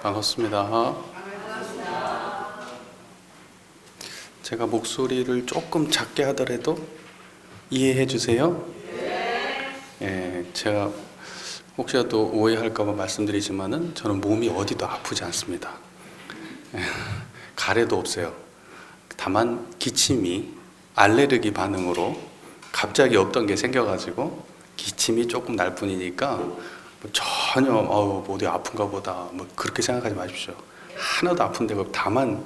반갑습니다. 제가 목소리를 조금 작게 하더라도 이해해 주세요. 예, 제가 혹시라도 오해할까봐 말씀드리지만은 저는 몸이 어디도 아프지 않습니다. 예, 가래도 없어요. 다만 기침이 알레르기 반응으로 갑자기 없던 게 생겨가지고 기침이 조금 날 뿐이니까 뭐 전혀 뭐 어디 아픈가 보다 뭐 그렇게 생각하지 마십시오. 하나도 아픈 데가 없고 다만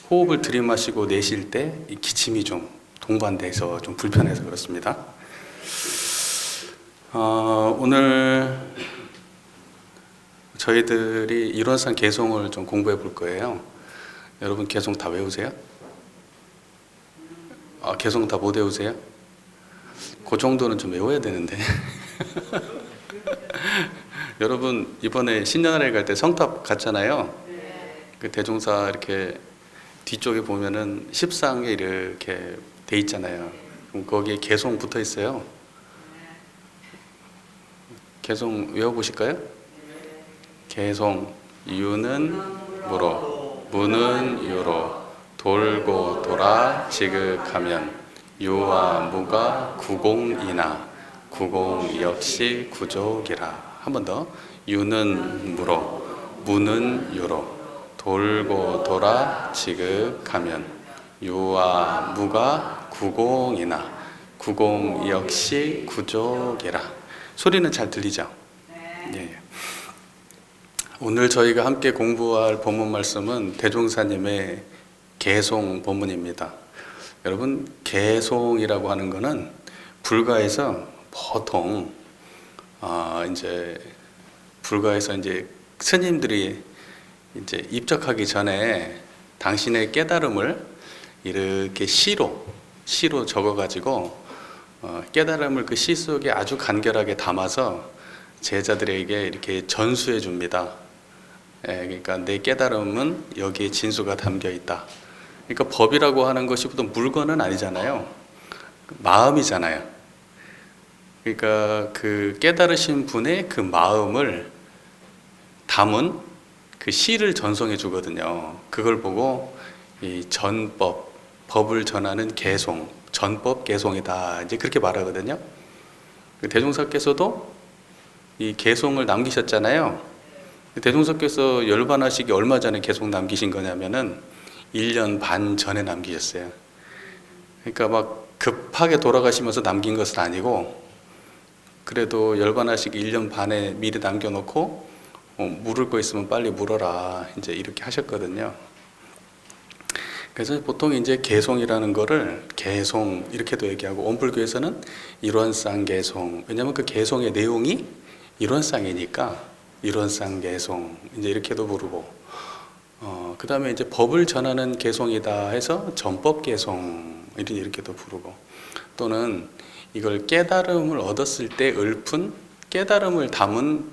호흡을 들이마시고 내쉴 때 이 기침이 좀 동반돼서 좀 불편해서 그렇습니다. 오늘 저희들이 이론상 개송을 좀 공부해 볼 거예요. 여러분 개송 다 외우세요? 개송 다 못 외우세요? 그 정도는 좀 외워야 되는데. 여러분 이번에 신년회를 갈 때 성탑 갔잖아요. 그 대종사 이렇게 뒤쪽에 보면은 십상에 이렇게 돼 있잖아요. 그럼 거기에 개송 붙어 있어요. 개송 외워보실까요? 개송 유는 무로 무는 유로 돌고 돌아 지극하면 유와 무가 구공이나 구공 역시 구족이라. 한 번 더. 유는 무로 무는 유로 돌고 돌아 지극하면 유와 무가 구공이나 구공 역시 구족이라. 소리는 잘 들리죠? 예. 오늘 저희가 함께 공부할 본문 말씀은 대종사님의 개송 본문입니다. 여러분 개송이라고 하는 거는 불가에서 보통 이제 불가에서 이제 스님들이 이제 입적하기 전에 당신의 깨달음을 이렇게 시로 적어가지고 깨달음을 그 시 속에 아주 간결하게 담아서 제자들에게 이렇게 전수해 줍니다. 그러니까 내 깨달음은 여기에 진수가 담겨 있다. 그러니까 법이라고 하는 것이 보통 물건은 아니잖아요. 마음이잖아요. 그러니까 그 깨달으신 분의 그 마음을 담은 그 시를 전송해 주거든요. 그걸 보고 이 전법, 법을 전하는 개송, 전법 개송이다. 이제 그렇게 말하거든요. 대종사께서도 이 개송을 남기셨잖아요. 대종사께서 열반하시기 얼마 전에 개송 남기신 거냐면은 1년 반 전에 남기셨어요. 그러니까 막 급하게 돌아가시면서 남긴 것은 아니고 그래도 열반하시기 1년 반에 미리 남겨놓고 물을 거 있으면 빨리 물어라 이제 이렇게 하셨거든요. 그래서 보통 이제 개송이라는 거를 개송 이렇게도 얘기하고 온불교에서는 일원상 개송. 왜냐하면 그 개송의 내용이 일원상이니까 일원상 개송 이제 이렇게도 부르고 그 다음에 이제 법을 전하는 개송이다 해서 전법 개송 이렇게도 부르고 또는 이걸 깨달음을 얻었을 때 읊은 깨달음을 담은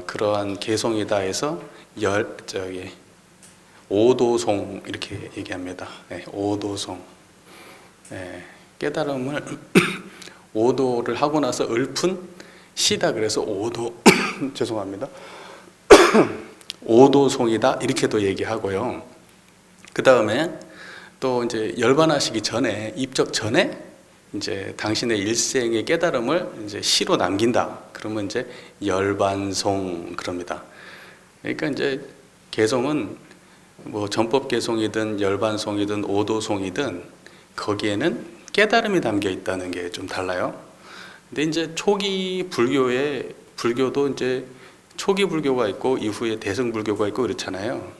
그러한 개송이다 해서 오도송 이렇게 얘기합니다. 네, 오도송. 네, 깨달음을 오도를 하고 나서 읊은 시다 그래서 오도 죄송합니다. 오도송이다 이렇게도 얘기하고요. 그 다음에 또 이제 열반하시기 전에 입적 전에 이제 당신의 일생의 깨달음을 이제 시로 남긴다. 그러면 이제 열반송 그럽니다. 그러니까 이제 개송은 뭐 전법 개송이든 열반송이든 오도송이든 거기에는 깨달음이 담겨 있다는 게 좀 달라요. 근데 이제 초기 불교도 이제 초기 불교가 있고 이후에 대승 불교가 있고 그렇잖아요.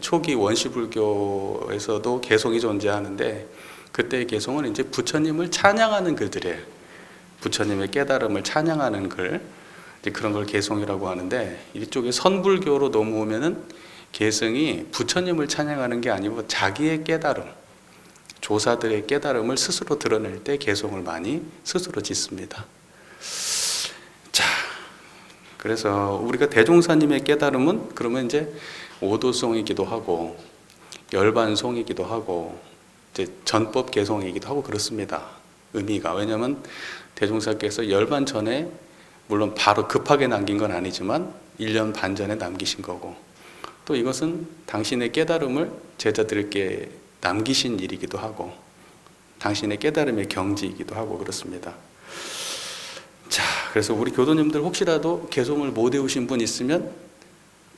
초기 원시 불교에서도 개송이 존재하는데 그때의 개송은 이제 부처님을 찬양하는 글들이에요. 부처님의 깨달음을 찬양하는 글, 이제 그런 걸 개송이라고 하는데 이쪽에 선불교로 넘어오면은 개성이 부처님을 찬양하는 게 아니고 자기의 깨달음, 조사들의 깨달음을 스스로 드러낼 때 개송을 많이 스스로 짓습니다. 자, 그래서 우리가 대종사님의 깨달음은 그러면 이제 오도송이기도 하고 열반송이기도 하고 이제 전법 개송이기도 하고 그렇습니다. 의미가. 왜냐하면 대종사께서 열반 전에 물론 바로 급하게 남긴 건 아니지만 1년 반 전에 남기신 거고 또 이것은 당신의 깨달음을 제자들에게 남기신 일이기도 하고 당신의 깨달음의 경지이기도 하고 그렇습니다. 자, 그래서 우리 교도님들 혹시라도 개송을 못 외우신 분 있으면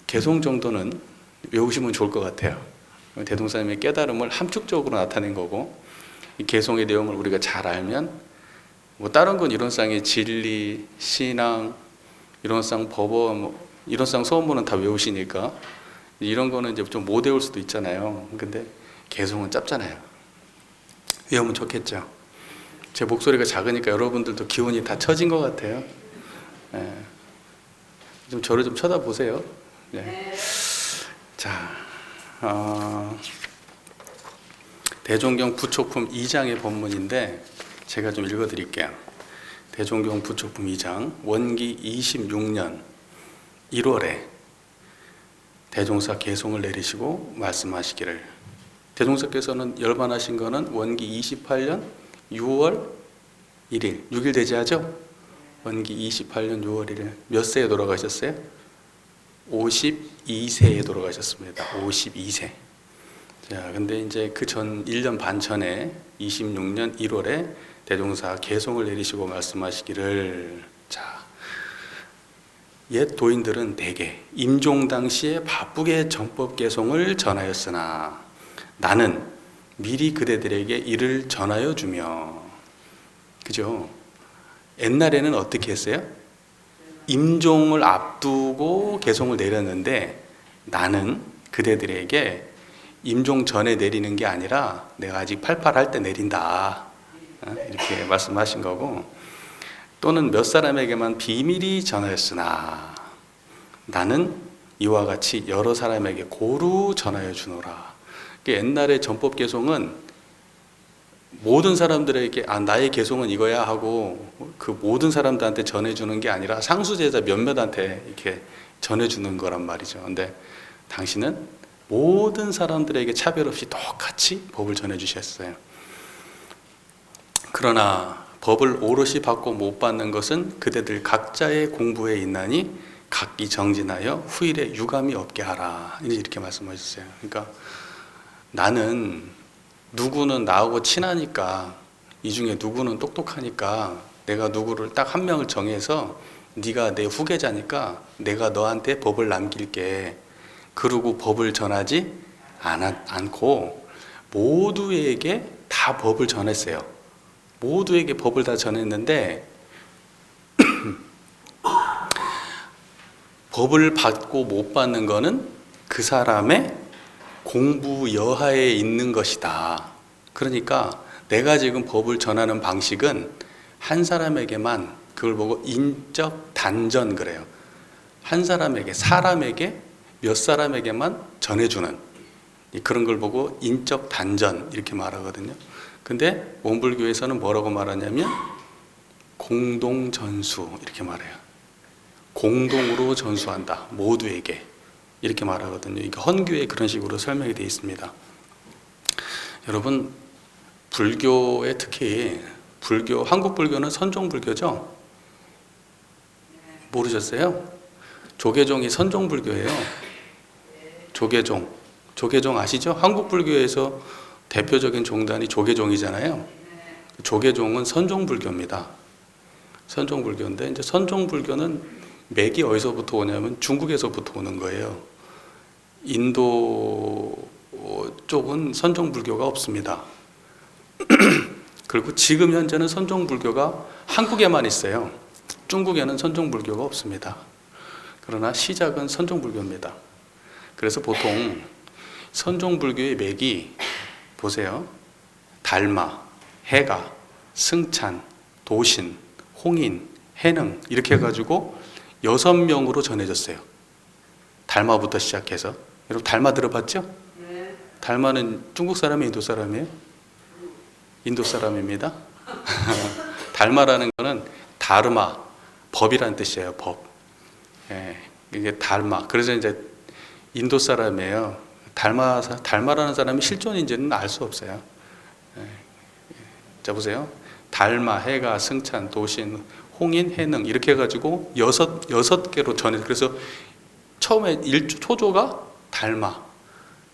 개송 정도는 외우시면 좋을 것 같아요. 대동사님의 깨달음을 함축적으로 나타낸 거고, 이 개송의 내용을 우리가 잘 알면 뭐 다른 건 이론상의 진리, 신앙, 이론상 법어, 이론상 소원문은 다 외우시니까 이런 거는 이제 좀 못 외울 수도 있잖아요. 근데 개송은 짧잖아요. 외우면 좋겠죠. 제 목소리가 작으니까 여러분들도 기운이 다 처진 것 같아요. 네. 좀 저를 좀 쳐다보세요. 네. 자, 대종경 부촉품 2장의 본문인데 제가 좀 읽어드릴게요. 대종경 부촉품 2장 원기 26년 1월에 대종사 개송을 내리시고 말씀하시기를, 대종사께서는 열반하신 거는 원기 28년 6월 1일 6일 대지하죠? 원기 28년 6월 1일 몇 세에 돌아가셨어요? 52세에 돌아가셨습니다. 52세. 자, 근데 이제 그 전 1년 반 전에 26년 1월에 대종사 개송을 내리시고 말씀하시기를, 자, 옛 도인들은 대개 임종 당시에 바쁘게 정법 개송을 전하였으나 나는 미리 그대들에게 이를 전하여 주며, 그죠? 옛날에는 어떻게 했어요? 임종을 앞두고 개송을 내렸는데 나는 그대들에게 임종 전에 내리는 게 아니라 내가 아직 팔팔할 때 내린다, 이렇게 말씀하신 거고, 또는 몇 사람에게만 비밀이 전하였으나 나는 이와 같이 여러 사람에게 고루 전하여 주노라. 옛날에 전법 개송은 모든 사람들에게 나의 개송은 이거야 하고 그 모든 사람들한테 전해주는 게 아니라 상수제자 몇몇한테 이렇게 전해주는 거란 말이죠. 근데 당신은 모든 사람들에게 차별 없이 똑같이 법을 전해주셨어요. 그러나 법을 오롯이 받고 못 받는 것은 그대들 각자의 공부에 있나니 각기 정진하여 후일에 유감이 없게 하라, 이렇게 말씀하셨어요. 그러니까 나는 누구는 나하고 친하니까, 이 중에 누구는 똑똑하니까 내가 누구를 딱 한 명을 정해서 네가 내 후계자니까 내가 너한테 법을 남길게, 그러고 법을 전하지 않고 모두에게 다 법을 전했어요. 모두에게 법을 다 전했는데 법을 받고 못 받는 거는 그 사람의 공부 여하에 있는 것이다. 그러니까 내가 지금 법을 전하는 방식은 한 사람에게만, 그걸 보고 인적 단전 그래요. 한 사람에게, 사람에게, 몇 사람에게만 전해주는 그런 걸 보고 인적 단전 이렇게 말하거든요. 근데 원불교에서는 뭐라고 말하냐면 공동전수 이렇게 말해요. 공동으로 전수한다, 모두에게, 이렇게 말하거든요. 이게 헌교에 그런 식으로 설명이 되어 있습니다. 여러분, 불교에 특히 한국 불교는 선종불교죠? 모르셨어요? 조계종이 선종불교예요. 조계종 아시죠? 한국 불교에서 대표적인 종단이 조계종이잖아요. 조계종은 선종불교입니다. 선종불교인데 이제 선종불교는 맥이 어디서부터 오냐면 중국에서부터 오는 거예요. 인도 쪽은 선종불교가 없습니다. 그리고 지금 현재는 선종불교가 한국에만 있어요. 중국에는 선종불교가 없습니다. 그러나 시작은 선종불교입니다. 그래서 보통 선종불교의 맥이 보세요. 달마, 해가, 승찬, 도신, 홍인, 해능 이렇게 해가지고 6명으로 전해졌어요. 달마부터 시작해서. 여러분 달마 들어봤죠? 네. 달마는 중국 사람이에요, 인도 사람이에요? 인도 사람입니다. 달마라는 거는 다르마, 법이라는 뜻이에요. 법. 예, 이게 달마. 그래서 이제 인도 사람이에요. 달마라는 사람이 실존인지는 알 수 없어요. 예. 자 보세요. 달마, 해가, 승찬, 도신, 홍인, 해능 이렇게 해가지고 여섯 개로 전해. 그래서 처음에 초조가 달마,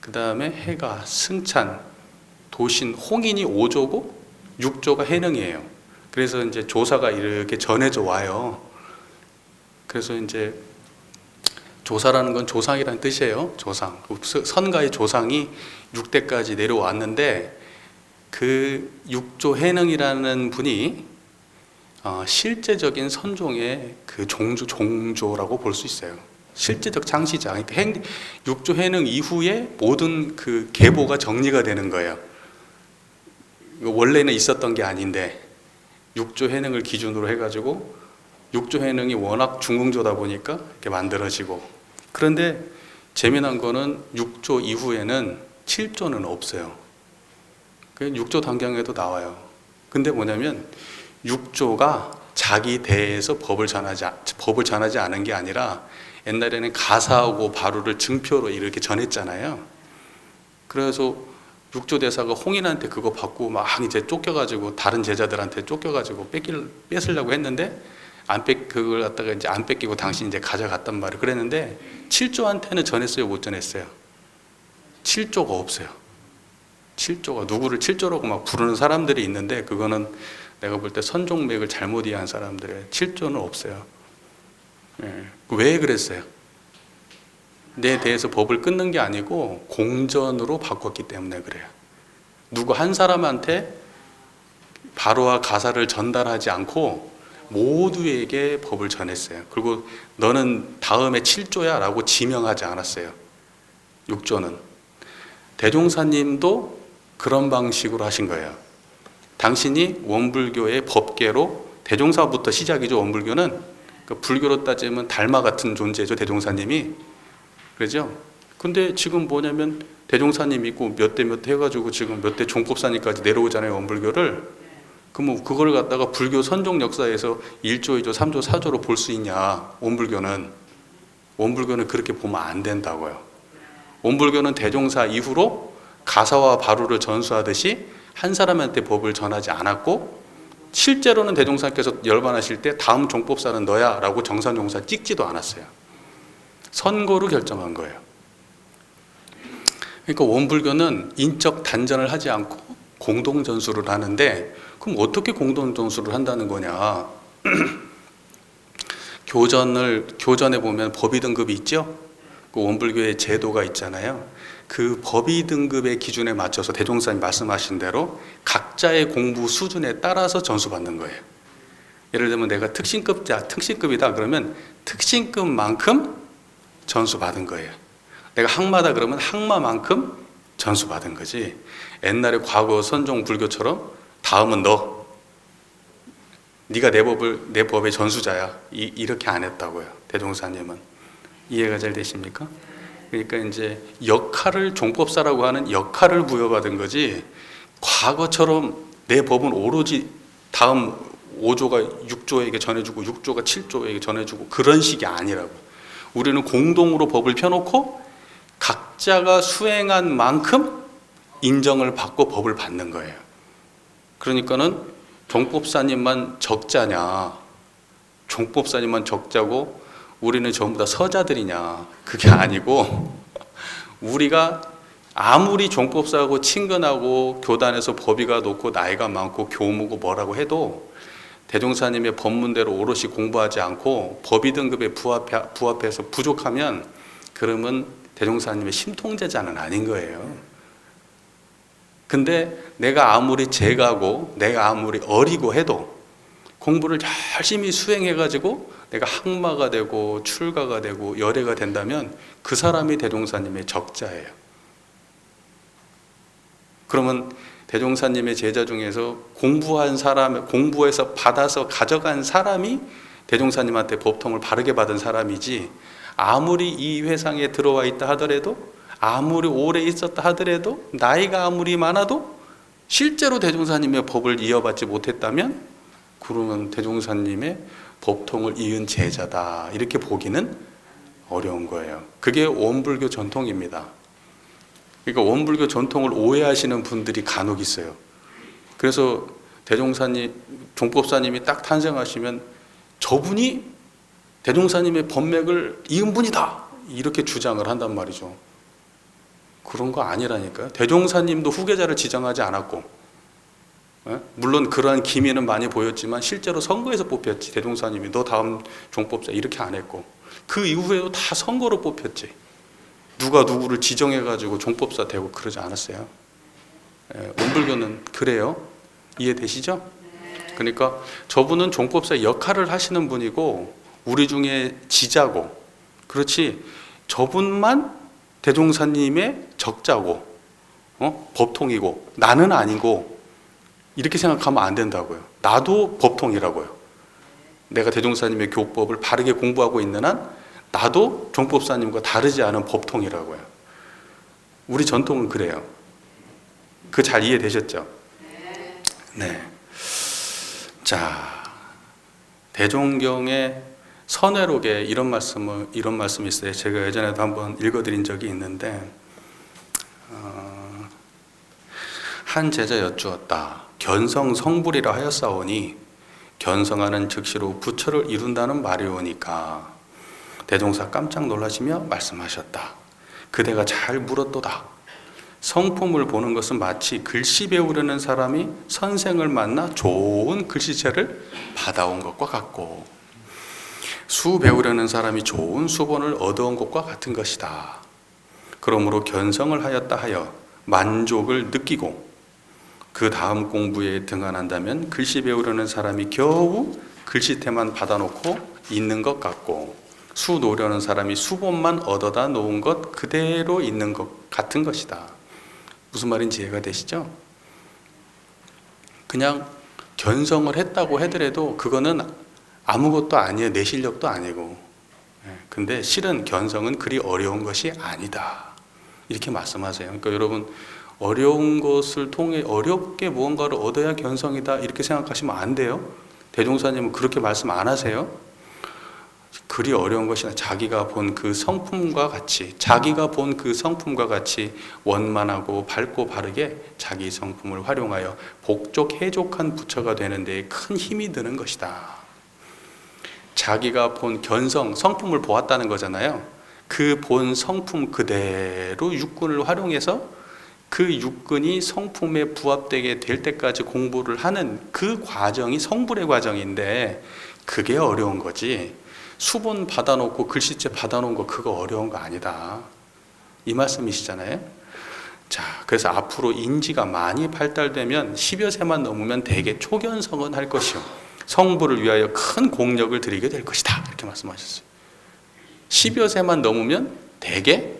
그 다음에 해가, 승찬, 도신, 홍인이 5조고 6조가 해능이에요. 그래서 이제 조사가 이렇게 전해져 와요. 그래서 이제 조사라는 건 조상이라는 뜻이에요. 조상. 선가의 조상이 6대까지 내려왔는데 그 6조 해능이라는 분이 실제적인 선종의 그 종조라고 볼 수 있어요. 실제적 창시자. 그러니까 6조 해능 이후에 모든 그 계보가 정리가 되는 거예요. 원래는 있었던 게 아닌데 6조 해능을 기준으로 해가지고 6조 해능이 워낙 중흥조다 보니까 이렇게 만들어지고, 그런데 재미난 거는 6조 이후에는 7조는 없어요. 6조 단경에도 나와요. 근데 뭐냐면 6조가 자기 대에서 법을 전하지 않은 게 아니라 옛날에는 가사하고 바루를 증표로 이렇게 전했잖아요. 그래서 6조 대사가 홍인한테 그거 받고 막 이제 쫓겨가지고 다른 제자들한테 쫓겨가지고 뺏으려고 했는데 그걸 갖다가 이제 안 뺏기고 당신 이제 가져갔단 말이에요. 그랬는데 7조한테는 전했어요, 못 전했어요? 7조가 없어요. 7조가 누구를 7조라고 막 부르는 사람들이 있는데 그거는 내가 볼 때 선종맥을 잘못 이해한 사람들의 7조는 없어요. 왜 그랬어요? 내 대해서 법을 끊는 게 아니고 공전으로 바꿨기 때문에 그래요. 누구 한 사람한테 바로와 가사를 전달하지 않고 모두에게 법을 전했어요. 그리고 너는 다음에 7조야 라고 지명하지 않았어요. 6조는. 대종사님도 그런 방식으로 하신 거예요. 당신이 원불교의 법계로, 대종사부터 시작이죠. 원불교는 불교로 따지면 달마 같은 존재죠. 대종사님이. 그죠? 근데 지금 뭐냐면 대종사님 있고 몇 대 해가지고 지금 몇 대 종법사님까지 내려오잖아요. 원불교를. 그럼 그걸 갖다가 불교 선종 역사에서 1조, 2조, 3조, 4조로 볼 수 있냐? 원불교는 그렇게 보면 안 된다고요. 원불교는 대종사 이후로 가사와 바루를 전수하듯이 한 사람한테 법을 전하지 않았고, 실제로는 대종사께서 열반하실 때 다음 종법사는 너야 라고 정산종사 찍지도 않았어요. 선고로 결정한 거예요. 그러니까 원불교는 인적 단전을 하지 않고 공동전수를 하는데, 그럼 어떻게 공동전수를 한다는 거냐? 교전에 보면 법의 등급이 있죠? 그 원불교의 제도가 있잖아요. 그 법의 등급의 기준에 맞춰서 대종사님 말씀하신 대로 각자의 공부 수준에 따라서 전수받는 거예요. 예를 들면 내가 특신급이다 그러면 특신급만큼 전수받은 거예요. 내가 항마다 그러면 항마만큼 전수받은 거지. 옛날에 과거 선종 불교처럼 다음은 네가 내 법의 전수자야 이렇게 안 했다고요. 대종사님은. 이해가 잘 되십니까? 그러니까 이제 종법사라고 하는 역할을 부여받은 거지, 과거처럼 내 법은 오로지 다음 5조가 6조에게 전해주고 6조가 7조에게 전해주고 그런 식이 아니라고. 우리는 공동으로 법을 펴놓고 각자가 수행한 만큼 인정을 받고 법을 받는 거예요. 그러니까는 종법사님만 적자냐, 종법사님만 적자고 우리는 전부 다 서자들이냐, 그게 아니고 우리가 아무리 종법사하고 친근하고 교단에서 법의가 높고 나이가 많고 교무고 뭐라고 해도 대종사님의 법문대로 오롯이 공부하지 않고 법의 등급에 부합해서 부족하면 그러면 대종사님의 심통제자는 아닌 거예요. 근데 내가 아무리 재가고 내가 아무리 어리고 해도 공부를 열심히 수행해가지고 내가 항마가 되고 출가가 되고 열애가 된다면 그 사람이 대종사님의 적자예요. 그러면 대종사님의 제자 중에서 공부해서 받아서 가져간 사람이 대종사님한테 법통을 바르게 받은 사람이지, 아무리 이 회상에 들어와 있다 하더라도, 아무리 오래 있었다 하더라도, 나이가 아무리 많아도 실제로 대종사님의 법을 이어받지 못했다면 그러면 대종사님의 법통을 이은 제자다 이렇게 보기는 어려운 거예요. 그게 원불교 전통입니다. 그러니까 원불교 전통을 오해하시는 분들이 간혹 있어요. 그래서 종법사님이 딱 탄생하시면 저분이 대종사님의 법맥을 이은 분이다 이렇게 주장을 한단 말이죠. 그런 거 아니라니까요. 대종사님도 후계자를 지정하지 않았고, 물론 그러한 기미는 많이 보였지만 실제로 선거에서 뽑혔지. 대종사님이 너 다음 종법사 이렇게 안 했고, 그 이후에도 다 선거로 뽑혔지. 누가 누구를 지정해가지고 종법사 되고 그러지 않았어요. 원불교는 그래요. 이해되시죠? 그러니까 저분은 종법사 역할을 하시는 분이고 우리 중에 지자고, 그렇지 저분만 대종사님의 적자고 법통이고 나는 아니고 이렇게 생각하면 안 된다고요. 나도 법통이라고요. 내가 대종사님의 교법을 바르게 공부하고 있는 한 나도 종법사님과 다르지 않은 법통이라고요. 우리 전통은 그래요. 그 잘 이해되셨죠? 네. 자, 대종경의 선회록에 이런 말씀이 있어요. 제가 예전에도 한번 읽어드린 적이 있는데, 한 제자 여쭈었다. 견성 성불이라 하였사오니 견성하는 즉시로 부처를 이룬다는 말이오니까. 대종사 깜짝 놀라시며 말씀하셨다. 그대가 잘 물었도다. 성품을 보는 것은 마치 글씨 배우려는 사람이 선생을 만나 좋은 글씨체를 받아온 것과 같고, 수 배우려는 사람이 좋은 수본을 얻어온 것과 같은 것이다. 그러므로 견성을 하였다 하여 만족을 느끼고 그 다음 공부에 등한한다면 글씨 배우려는 사람이 겨우 글씨체만 받아놓고 있는 것 같고, 수 놓으려는 사람이 수본만 얻어다 놓은 것 그대로 있는 것 같은 것이다. 무슨 말인지 이해가 되시죠? 그냥 견성을 했다고 하더라도 그거는 아무것도 아니에요. 내 실력도 아니고. 근데 실은 견성은 그리 어려운 것이 아니다. 이렇게 말씀하세요. 그러니까 여러분, 어려운 것을 통해 어렵게 무언가를 얻어야 견성이다 이렇게 생각하시면 안 돼요. 대종사님은 그렇게 말씀 안 하세요. 그리 어려운 것이 아니라 자기가 본 그 성품과 같이 원만하고 밝고 바르게 자기 성품을 활용하여 복족해족한 부처가 되는 데에 큰 힘이 드는 것이다. 자기가 본 견성, 성품을 보았다는 거잖아요. 그 본 성품 그대로 육근을 활용해서 그 육근이 성품에 부합되게 될 때까지 공부를 하는 그 과정이 성불의 과정인데, 그게 어려운 거지. 수본 받아놓고 글씨체 받아놓은 거 그거 어려운 거 아니다. 이 말씀이시잖아요. 자, 그래서 앞으로 인지가 많이 발달되면 10여 세만 넘으면 대개 초견성은 할 것이요, 성불을 위하여 큰 공력을 들이게 될 것이다. 이렇게 말씀하셨어요. 10여 세만 넘으면 대개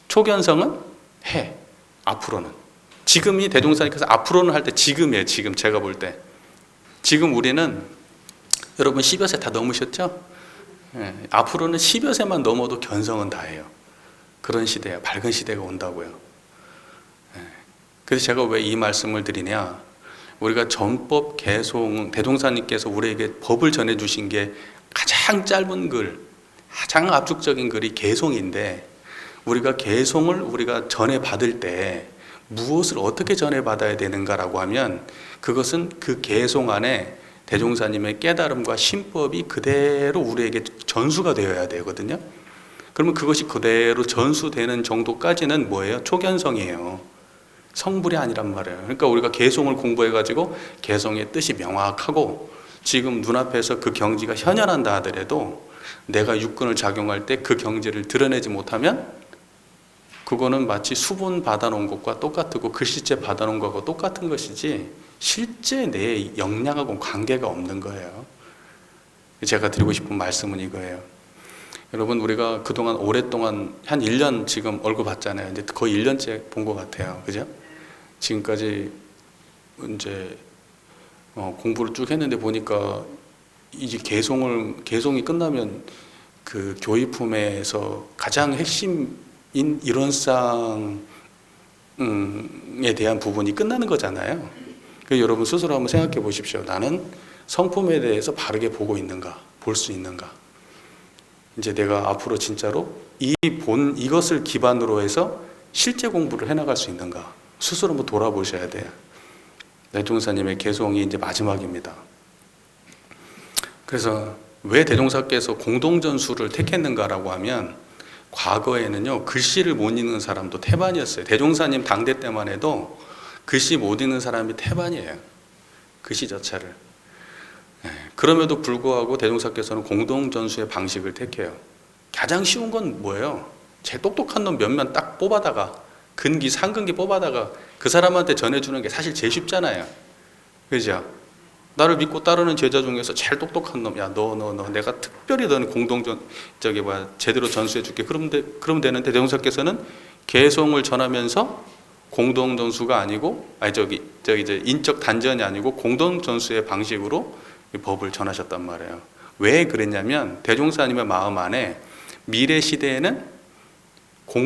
초견성은 해. 앞으로는. 지금이 대종사님께서 앞으로는 할 때 지금이에요. 지금 제가 볼 때. 지금 우리는 여러분 10여 세 다 넘으셨죠? 앞으로는 10여 세만 넘어도 견성은 다 해요. 그런 시대야. 밝은 시대가 온다고요. 그래서 제가 왜 이 말씀을 드리냐, 우리가 전법 개송, 대종사님께서 우리에게 법을 전해주신 게 가장 짧은 글, 가장 압축적인 글이 개송인데, 우리가 개송을 우리가 전해받을 때 무엇을 어떻게 전해받아야 되는가라고 하면, 그것은 그 개송 안에 대종사님의 깨달음과 신법이 그대로 우리에게 전수가 되어야 되거든요. 그러면 그것이 그대로 전수되는 정도까지는 뭐예요? 초견성이에요. 성불이 아니란 말이에요. 그러니까 우리가 개송을 공부해가지고 개송의 뜻이 명확하고 지금 눈앞에서 그 경지가 현현한다 하더라도 내가 육근을 작용할 때 그 경지를 드러내지 못하면 그거는 마치 수본 받아놓은 것과 똑같고 글씨체 받아놓은 것과 똑같은 것이지 실제 내 역량하고 관계가 없는 거예요. 제가 드리고 싶은 말씀은 이거예요. 여러분, 우리가 그동안 오랫동안 한 1년 지금 얼굴 봤잖아요. 이제 거의 1년째 본 것 같아요. 그죠? 지금까지 이제 공부를 쭉 했는데 보니까 이제 개송이 끝나면 그 교의품에서 가장 핵심인 이론상에 대한 부분이 끝나는 거잖아요. 그래서 여러분 스스로 한번 생각해 보십시오. 나는 성품에 대해서 바르게 보고 있는가, 볼 수 있는가. 이제 내가 앞으로 진짜로 이것을 기반으로 해서 실제 공부를 해나갈 수 있는가, 스스로 한번 돌아보셔야 돼요. 대종사님의 개송이 이제 마지막입니다. 그래서 왜 대종사께서 공동전수를 택했는가라고 하면, 과거에는요, 글씨를 못 읽는 사람도 태반이었어요. 대종사님 당대 때만 해도 글씨 못 읽는 사람이 태반이에요. 글씨 자체를. 그럼에도 불구하고 대종사께서는 공동전수의 방식을 택해요. 가장 쉬운 건 뭐예요? 제일 똑똑한 놈 몇몇 딱 뽑아다가, 근기, 상근기 뽑아다가 그 사람한테 전해주는 게 사실 제일 쉽잖아요. 그죠? 나를 믿고 따르는 제자 중에서 제일 똑똑한 놈, 야, 너, 내가 특별히 너는 제대로 전수해줄게. 그러면 되는데, 대종사께서는 개송을 전하면서 공동전수가 아니고, 이제 인적 단전이 아니고 공동전수의 방식으로 이 법을 전하셨단 말이에요. 왜 그랬냐면, 대종사님의 마음 안에 미래 시대에는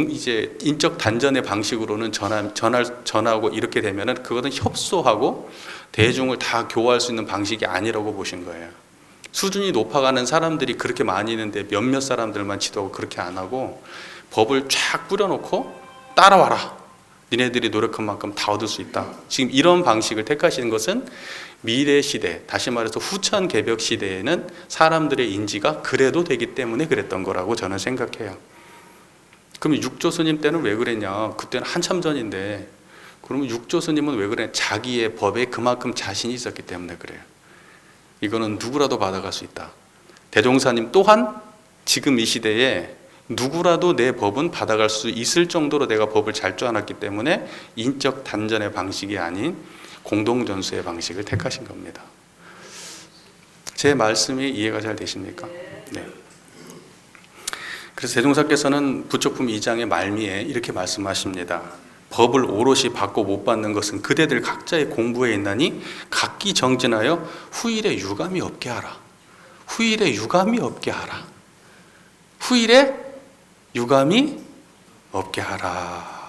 이제 인적 단전의 방식으로는 전하고 이렇게 되면은 그것은 협소하고 대중을 다 교화할 수 있는 방식이 아니라고 보신 거예요. 수준이 높아가는 사람들이 그렇게 많이 있는데 몇몇 사람들만 지도하고 그렇게 안 하고 법을 쫙 뿌려놓고 따라와라. 니네들이 노력한 만큼 다 얻을 수 있다. 지금 이런 방식을 택하시는 것은 미래 시대, 다시 말해서 후천 개벽 시대에는 사람들의 인지가 그래도 되기 때문에 그랬던 거라고 저는 생각해요. 그럼 육조 스님 때는 왜 그랬냐? 그때는 한참 전인데, 그러면 육조 스님은 왜 그래? 자기의 법에 그만큼 자신이 있었기 때문에 그래요. 이거는 누구라도 받아갈 수 있다. 대종사님 또한 지금 이 시대에 누구라도 내 법은 받아갈 수 있을 정도로 내가 법을 잘 짜놨기 때문에 인적 단전의 방식이 아닌 공동전수의 방식을 택하신 겁니다. 제 말씀이 이해가 잘 되십니까? 네. 그래서 대종사께서는 부처품 2장의 말미에 이렇게 말씀하십니다. 법을 오롯이 받고 못 받는 것은 그대들 각자의 공부에 있나니 각기 정진하여 후일에 유감이 없게 하라. 후일에 유감이 없게 하라. 후일에 유감이 없게 하라.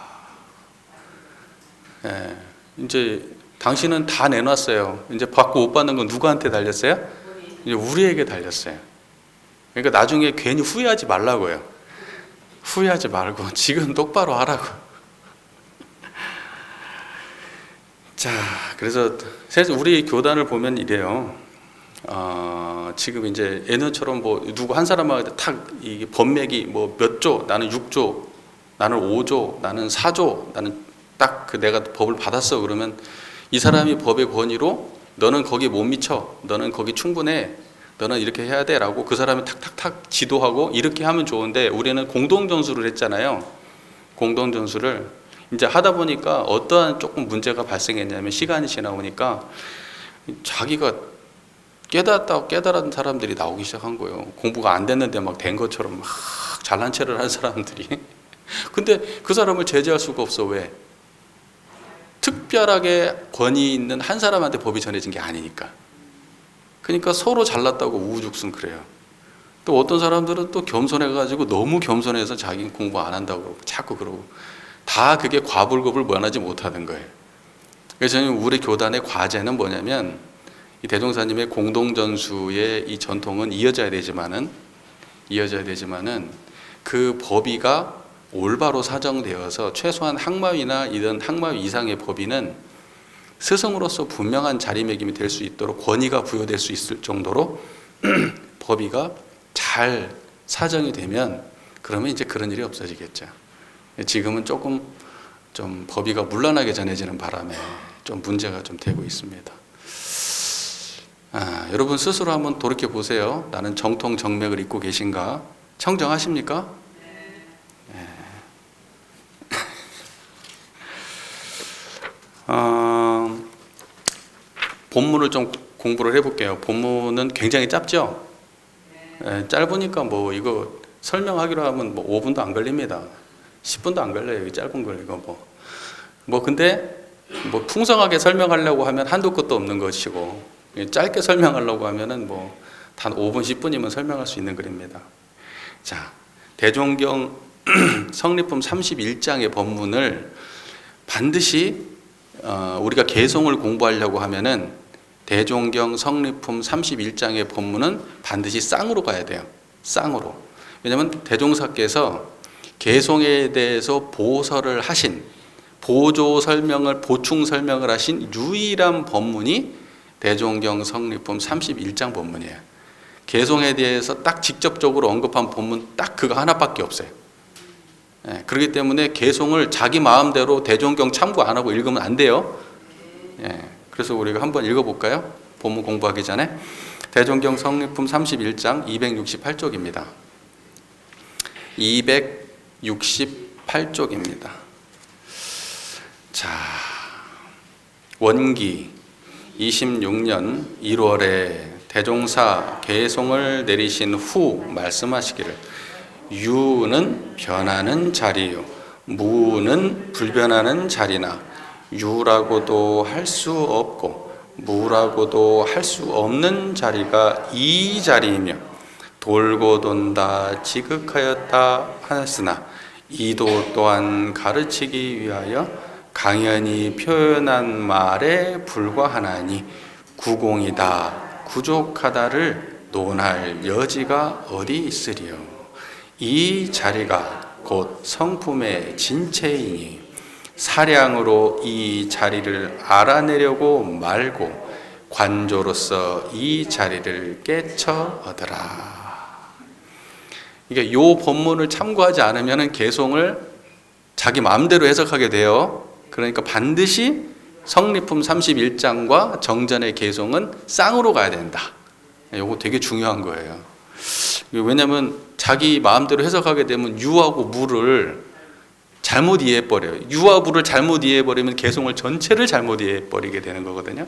이제 당신은 다 내놨어요. 이제 받고 못 받는 건 누구한테 달렸어요? 이제 우리에게 달렸어요. 그러니까 나중에 괜히 후회하지 말라고요. 후회하지 말고 지금 똑바로 하라고. 자, 그래서 우리 교단을 보면 이래요. 지금 이제 예전처럼 뭐 누구 한 사람한테 탁 이 법맥이 뭐 몇 조, 나는 6조, 나는 5조, 나는 4조, 나는 딱 그 내가 법을 받았어. 그러면 이 사람이 법의 권위로 너는 거기 못 미쳐, 너는 거기 충분해, 너는 이렇게 해야 돼 라고 그 사람이 탁탁탁 지도하고 이렇게 하면 좋은데, 우리는 공동전수를 했잖아요. 공동전수를 이제 하다 보니까 어떠한 조금 문제가 발생했냐면, 시간이 지나보니까 자기가 깨달은 사람들이 나오기 시작한 거예요. 공부가 안 됐는데 막 된 것처럼 막 잘난 체를 한 사람들이. 근데 그 사람을 제재할 수가 없어. 왜? 특별하게 권위 있는 한 사람한테 법이 전해진 게 아니니까. 그러니까 서로 잘났다고 우후죽순 그래요. 또 어떤 사람들은 또 겸손해가지고 너무 겸손해서 자기는 공부 안 한다고 그러고 자꾸 그러고, 다 그게 과불급을 면하지 못하는 거예요. 그래서 저는 우리 교단의 과제는 뭐냐면, 이 대종사님의 공동전수의 이 전통은 이어져야 되지만은 그 법위가 올바로 사정되어서 최소한 학마위나 이런 학마위 이상의 법위는 스승으로서 분명한 자리매김이 될 수 있도록 권위가 부여될 수 있을 정도로 법위가 잘 사정이 되면, 그러면 이제 그런 일이 없어지겠죠. 지금은 조금 좀 법위가 문란하게 전해지는 바람에 좀 문제가 좀 되고 있습니다. 여러분 스스로 한번 돌이켜 보세요. 나는 정통 정맥을 잇고 계신가? 청정하십니까? 네. 본문을 좀 공부를 해볼게요. 본문은 굉장히 짧죠? 네, 짧으니까 뭐 이거 설명하기로 하면 뭐 5분도 안 걸립니다. 10분도 안 걸려요. 이 짧은 걸 이거 근데 뭐 풍성하게 설명하려고 하면 한도 끝도 없는 것이고, 짧게 설명하려고 하면은 뭐 단 5분, 10분이면 설명할 수 있는 글입니다. 자, 대종경 성리품 31장의 법문을 반드시 우리가 개송을 공부하려고 하면은 대종경 성리품 31장의 법문은 반드시 쌍으로 가야 돼요. 쌍으로. 왜냐하면 대종사께서 개송에 대해서 보설을 하신, 보충 설명을 하신 유일한 법문이 대종경 성리품 31장 법문이에요. 개송에 대해서 딱 직접적으로 언급한 법문 딱 그거 하나밖에 없어요. 예, 그렇기 때문에 개송을 자기 마음대로 대종경 참고 안 하고 읽으면 안 돼요. 예, 그래서 우리가 한번 읽어볼까요? 본문 공부하기 전에. 대종경 성리품 31장 268쪽입니다. 268쪽입니다. 자, 원기 26년 1월에 대종사 개송을 내리신 후 말씀하시기를 유는 변하는 자리요 무는 불변하는 자리나 유라고도 할 수 없고 무라고도 할 수 없는 자리가 이 자리이며 돌고 돈다 지극하였다 하였으나 이도 또한 가르치기 위하여 강연히 표현한 말에 불과하나니 구공이다 부족하다를 논할 여지가 어디 있으리요. 이 자리가 곧 성품의 진체이니 사량으로 이 자리를 알아내려고 말고 관조로서 이 자리를 깨쳐 얻으라. 그러니까 요 본문을 참고하지 않으면 개송을 자기 마음대로 해석하게 돼요. 그러니까 반드시 성리품 31장과 정전의 개송은 쌍으로 가야 된다. 이거 되게 중요한 거예요. 왜냐하면 자기 마음대로 해석하게 되면 유하고 무를 잘못 이해해버려요. 유와 무를 잘못 이해해버리면 개송을 전체를 잘못 이해해버리게 되는 거거든요.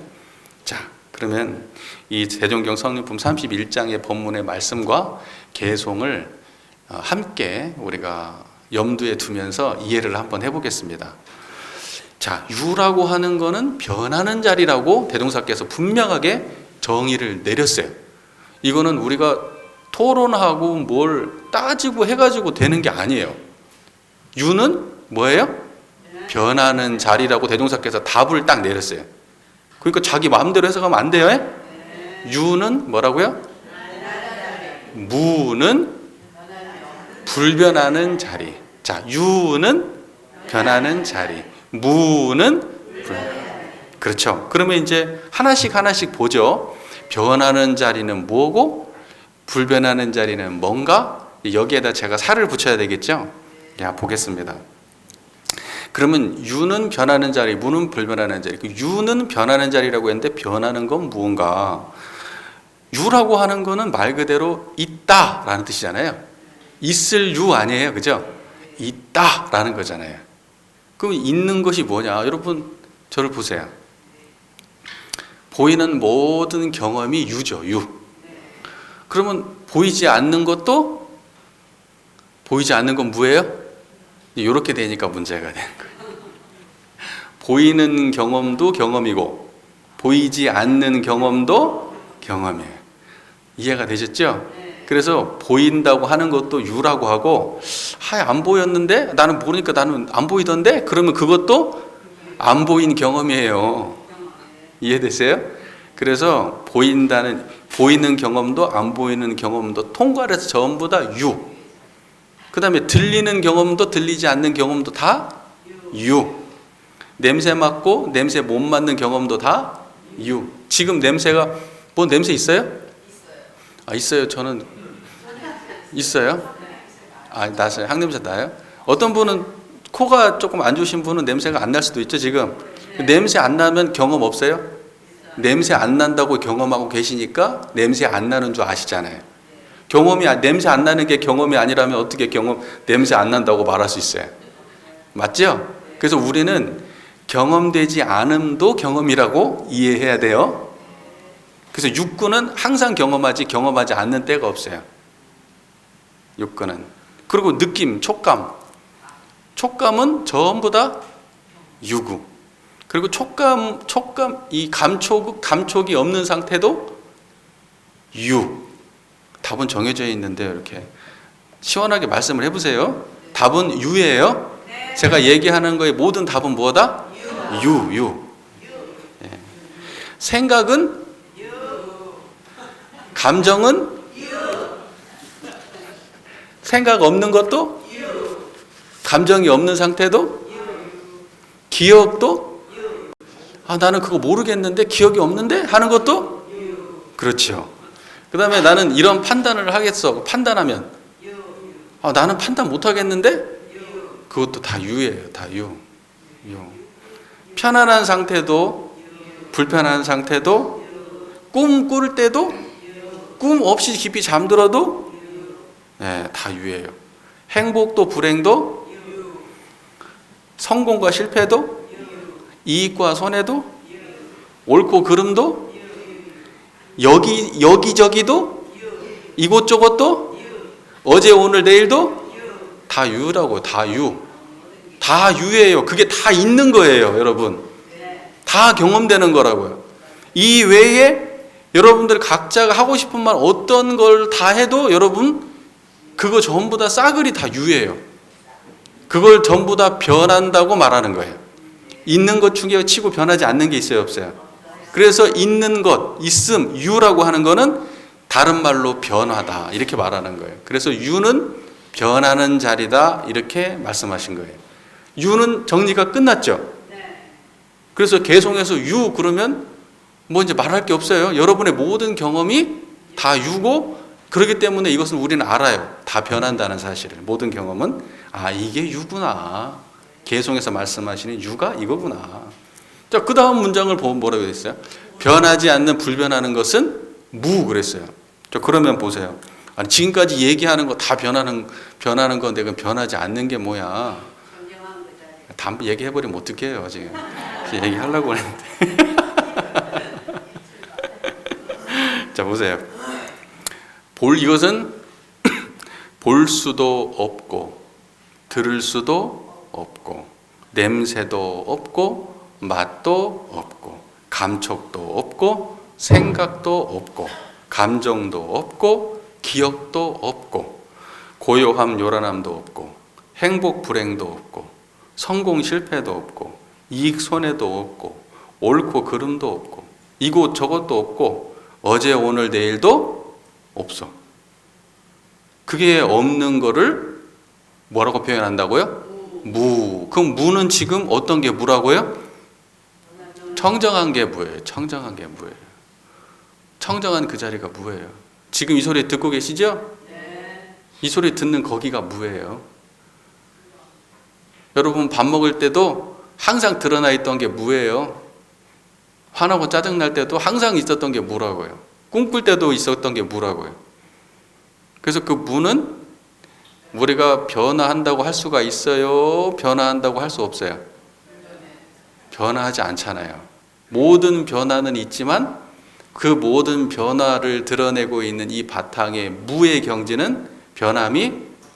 자, 그러면 이 대종경 성리품 31장의 본문의 말씀과 개송을 함께 우리가 염두에 두면서 이해를 한번 해보겠습니다. 자, 유라고 하는 거는 변하는 자리라고 대종사께서 분명하게 정의를 내렸어요. 이거는 우리가 토론하고 뭘 따지고 해가지고 되는 게 아니에요. 유는 뭐예요? 변하는 자리라고 대종사께서 답을 딱 내렸어요. 그러니까 자기 마음대로 해석하면 안 돼요. 유는 뭐라고요? 무는 불변하는 자리. 자, 유는 변하는 자리. 무는 그렇죠. 그러면 이제 하나씩 보죠. 변하는 자리는 뭐고 불변하는 자리는 뭔가? 여기에다 제가 살을 붙여야 되겠죠. 야, 보겠습니다. 그러면 유는 변하는 자리, 무는 불변하는 자리. 유는 변하는 자리라고 했는데 변하는 건 무언가? 유라고 하는 거는 말 그대로 있다라는 뜻이잖아요. 있을 유 아니에요, 그죠? 있다라는 거잖아요. 그럼 있는 것이 뭐냐? 여러분 저를 보세요. 보이는 모든 경험이 유죠, 유. 그러면 보이지 않는 것도 보이지 않는 건 무예요? 이렇게 되니까 문제가 되는 거예요. 보이는 경험도 경험이고 보이지 않는 경험도 경험이에요. 이해가 되셨죠? 그래서 보인다고 하는 것도 유라고 하고 안 보였는데 나는 모르니까 나는 안 보이던데 그러면 그것도 안 보인 경험이에요. 이해되세요? 그래서 보이는 경험도 안 보이는 경험도 통과를 해서 전부 다 유. 그 다음에 들리는 경험도 들리지 않는 경험도 다 유. 냄새 맡고 냄새 못 맡는 경험도 다 유. 지금 냄새가 뭐 냄새 있어요? 있어요. 저는 있어요. 나서요. 항냄새 나요? 어떤 분은 코가 조금 안 좋으신 분은 냄새가 안 날 수도 있죠. 지금 냄새 안 나면 경험 없어요? 냄새 안 난다고 경험하고 계시니까 냄새 안 나는 줄 아시잖아요. 냄새 안 나는 게 경험이 아니라면 어떻게 냄새 안 난다고 말할 수 있어요? 맞죠? 그래서 우리는 경험되지 않음도 경험이라고 이해해야 돼요. 그래서 육구는 항상 경험하지 않는 때가 없어요. 육구는. 그리고 느낌, 촉감은 전부 다 유구. 그리고 이 감촉이 없는 상태도 유. 답은 정해져 있는데 이렇게 시원하게 말씀을 해보세요. 답은 유예요. 제가 얘기하는 거의 모든 답은 뭐다? 유. 예. 생각은? 감정은? 생각 없는 것도? 감정이 없는 상태도? 기억도? 나는 그거 모르겠는데 기억이 없는데? 하는 것도? 그렇죠. 그 다음에 나는 이런 판단을 하겠어. 판단하면 나는 판단 못 하겠는데? 그것도 다 유예요. 다 유. 편안한 상태도, 불편한 상태도, 꿈 꿀 때도, 꿈 없이 깊이 잠들어도 네, 다 유예요. 행복도 불행도, 성공과 실패도, 이익과 손해도, 옳고 그름도, 여기저기도, 이곳저곳도, 어제 오늘 내일도 다 유라고. 다 유. 다 유예요. 그게 다 있는 거예요, 여러분. 다 경험되는 거라고요. 이 외에 여러분들 각자가 하고 싶은 말 어떤 걸 다 해도 여러분 그거 전부 다 싸그리 다 유예요. 그걸 전부 다 변한다고 말하는 거예요. 있는 것 중에 치고 변하지 않는 게 있어요, 없어요? 그래서 있는 것, 있음, 유라고 하는 거는 다른 말로 변화다 이렇게 말하는 거예요. 그래서 유는 변하는 자리다 이렇게 말씀하신 거예요. 유는 정리가 끝났죠. 그래서 개송해서 유 그러면 뭐 이제 말할 게 없어요. 여러분의 모든 경험이 다 유고, 그렇기 때문에 이것은 우리는 알아요. 다 변한다는 사실을. 모든 경험은 아 이게 유구나. 개송해서 말씀하시는 유가 이거구나. 자, 그 다음 문장을 보면 뭐라고 되어 있어요? 변하지 않는 불변하는 것은 무 그랬어요. 자, 그러면 보세요. 아니, 지금까지 얘기하는 거 다 변하는 건데 그건 변하지 않는 게 뭐야? 다 얘기해버리면 어떡해요 지금. 얘기하려고 했는데. 자, 보세요. 이것은 볼 수도 없고 들을 수도 없고 냄새도 없고 맛도 없고 감촉도 없고 생각도 없고 감정도 없고 기억도 없고 고요함 요란함도 없고 행복 불행도 없고 성공 실패도 없고 이익 손해도 없고 옳고 그름도 없고 이곳 저곳도 없고 어제 오늘 내일도 없어. 그게 없는 거를 뭐라고 표현한다고요? 무. 그럼 무는 지금 어떤 게 무라고요? 청정한 게 무예요. 청정한 게 무예요. 청정한 그 자리가 무예요. 지금 이 소리 듣고 계시죠? 이 소리 듣는 거기가 무예요. 여러분 밥 먹을 때도 항상 드러나 있던 게 무예요. 화나고 짜증날 때도 항상 있었던 게 무라고요. 꿈꿀 때도 있었던 게 무라고요. 그래서 그 무는 우리가 변화한다고 할 수가 있어요? 변화한다고 할 수 없어요? 변화하지 않잖아요. 모든 변화는 있지만 그 모든 변화를 드러내고 있는 이 바탕에 무의 경지는 변함이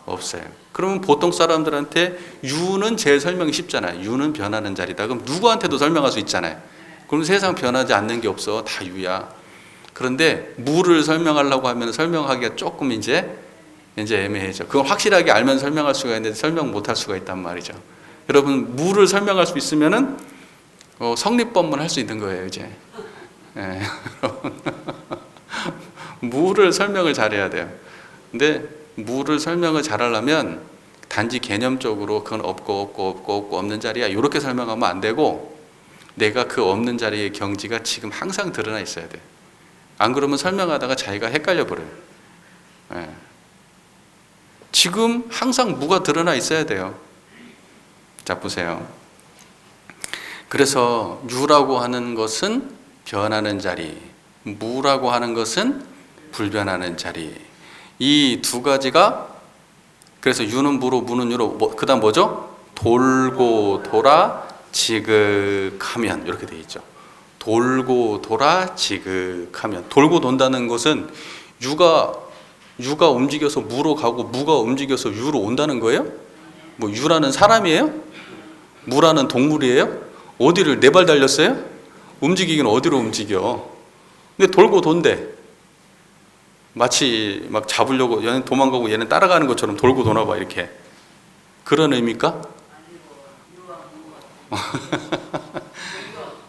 없어요. 그러면 보통 사람들한테 유는 제일 설명이 쉽잖아요. 유는 변하는 자리다. 그럼 누구한테도 설명할 수 있잖아요. 그럼 세상 변하지 않는 게 없어. 다 유야. 그런데 무를 설명하려고 하면 설명하기가 조금 이제 애매해져. 그건 확실하게 알면 설명할 수가 있는데 설명 못할 수가 있단 말이죠. 여러분 무를 설명할 수 있으면은 성립법문 할 수 있는 거예요 이제. 네. 무를 설명을 잘해야 돼요. 근데 무를 설명을 잘하려면 단지 개념적으로 그건 없고 없는 자리야 이렇게 설명하면 안 되고 내가 그 없는 자리의 경지가 지금 항상 드러나 있어야 돼. 안 그러면 설명하다가 자기가 헷갈려 버려요. 네. 지금 항상 무가 드러나 있어야 돼요. 자, 보세요. 그래서 유라고 하는 것은 변하는 자리, 무라고 하는 것은 불변하는 자리. 이 두 가지가 그래서 유는 무로 무는 유로 그 다음 뭐죠? 돌고 돌아 지극하면 이렇게 되어 있죠. 돌고 돌아 지극하면. 돌고 돈다는 것은 유가 움직여서 무로 가고 무가 움직여서 유로 온다는 거예요? 뭐 유라는 사람이에요? 무라는 동물이에요? 어디를 네 발 달렸어요? 움직이긴 어디로 움직여? 근데 돌고 돈대. 마치 막 잡으려고 얘는 도망가고 얘는 따라가는 것처럼 돌고 도나 봐 이렇게. 그런 의미입니까?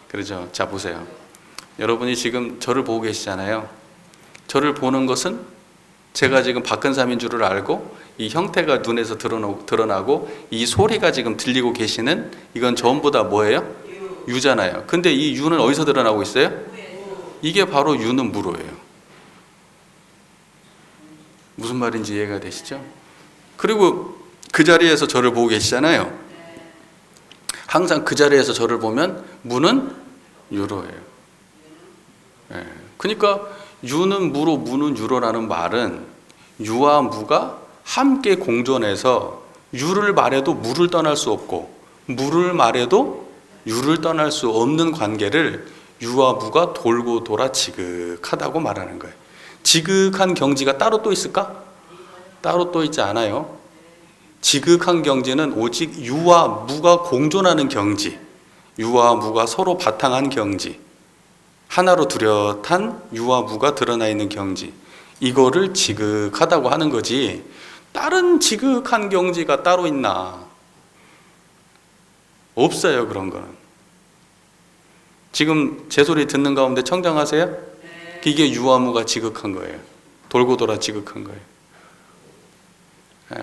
그렇죠. 자, 보세요. 여러분이 지금 저를 보고 계시잖아요. 저를 보는 것은 제가 지금 박근삼인 줄을 알고 이 형태가 눈에서 드러나고 이 소리가 지금 들리고 계시는 이건 전부 다 뭐예요? 유잖아요. 근데 이 유는 어디서 드러나고 있어요? 이게 바로 유는 무로예요. 무슨 말인지 이해가 되시죠? 그리고 그 자리에서 저를 보고 계시잖아요. 항상 그 자리에서 저를 보면 무는 유로예요. 예. 그러니까 유는 무로, 무는 유로라는 말은 유와 무가 함께 공존해서 유를 말해도 무를 떠날 수 없고 무를 말해도 유를 떠날 수 없는 관계를 유와 무가 돌고 돌아 지극하다고 말하는 거예요. 지극한 경지가 따로 또 있을까? 따로 또 있지 않아요. 지극한 경지는 오직 유와 무가 공존하는 경지, 유와 무가 서로 바탕한 경지, 하나로 뚜렷한 유와 무가 드러나 있는 경지, 이거를 지극하다고 하는 거지 다른 지극한 경지가 따로 있나? 없어요. 그런 거는. 지금 제 소리 듣는 가운데 청정하세요? 이게 유와 무가 지극한 거예요. 돌고 돌아 지극한 거예요.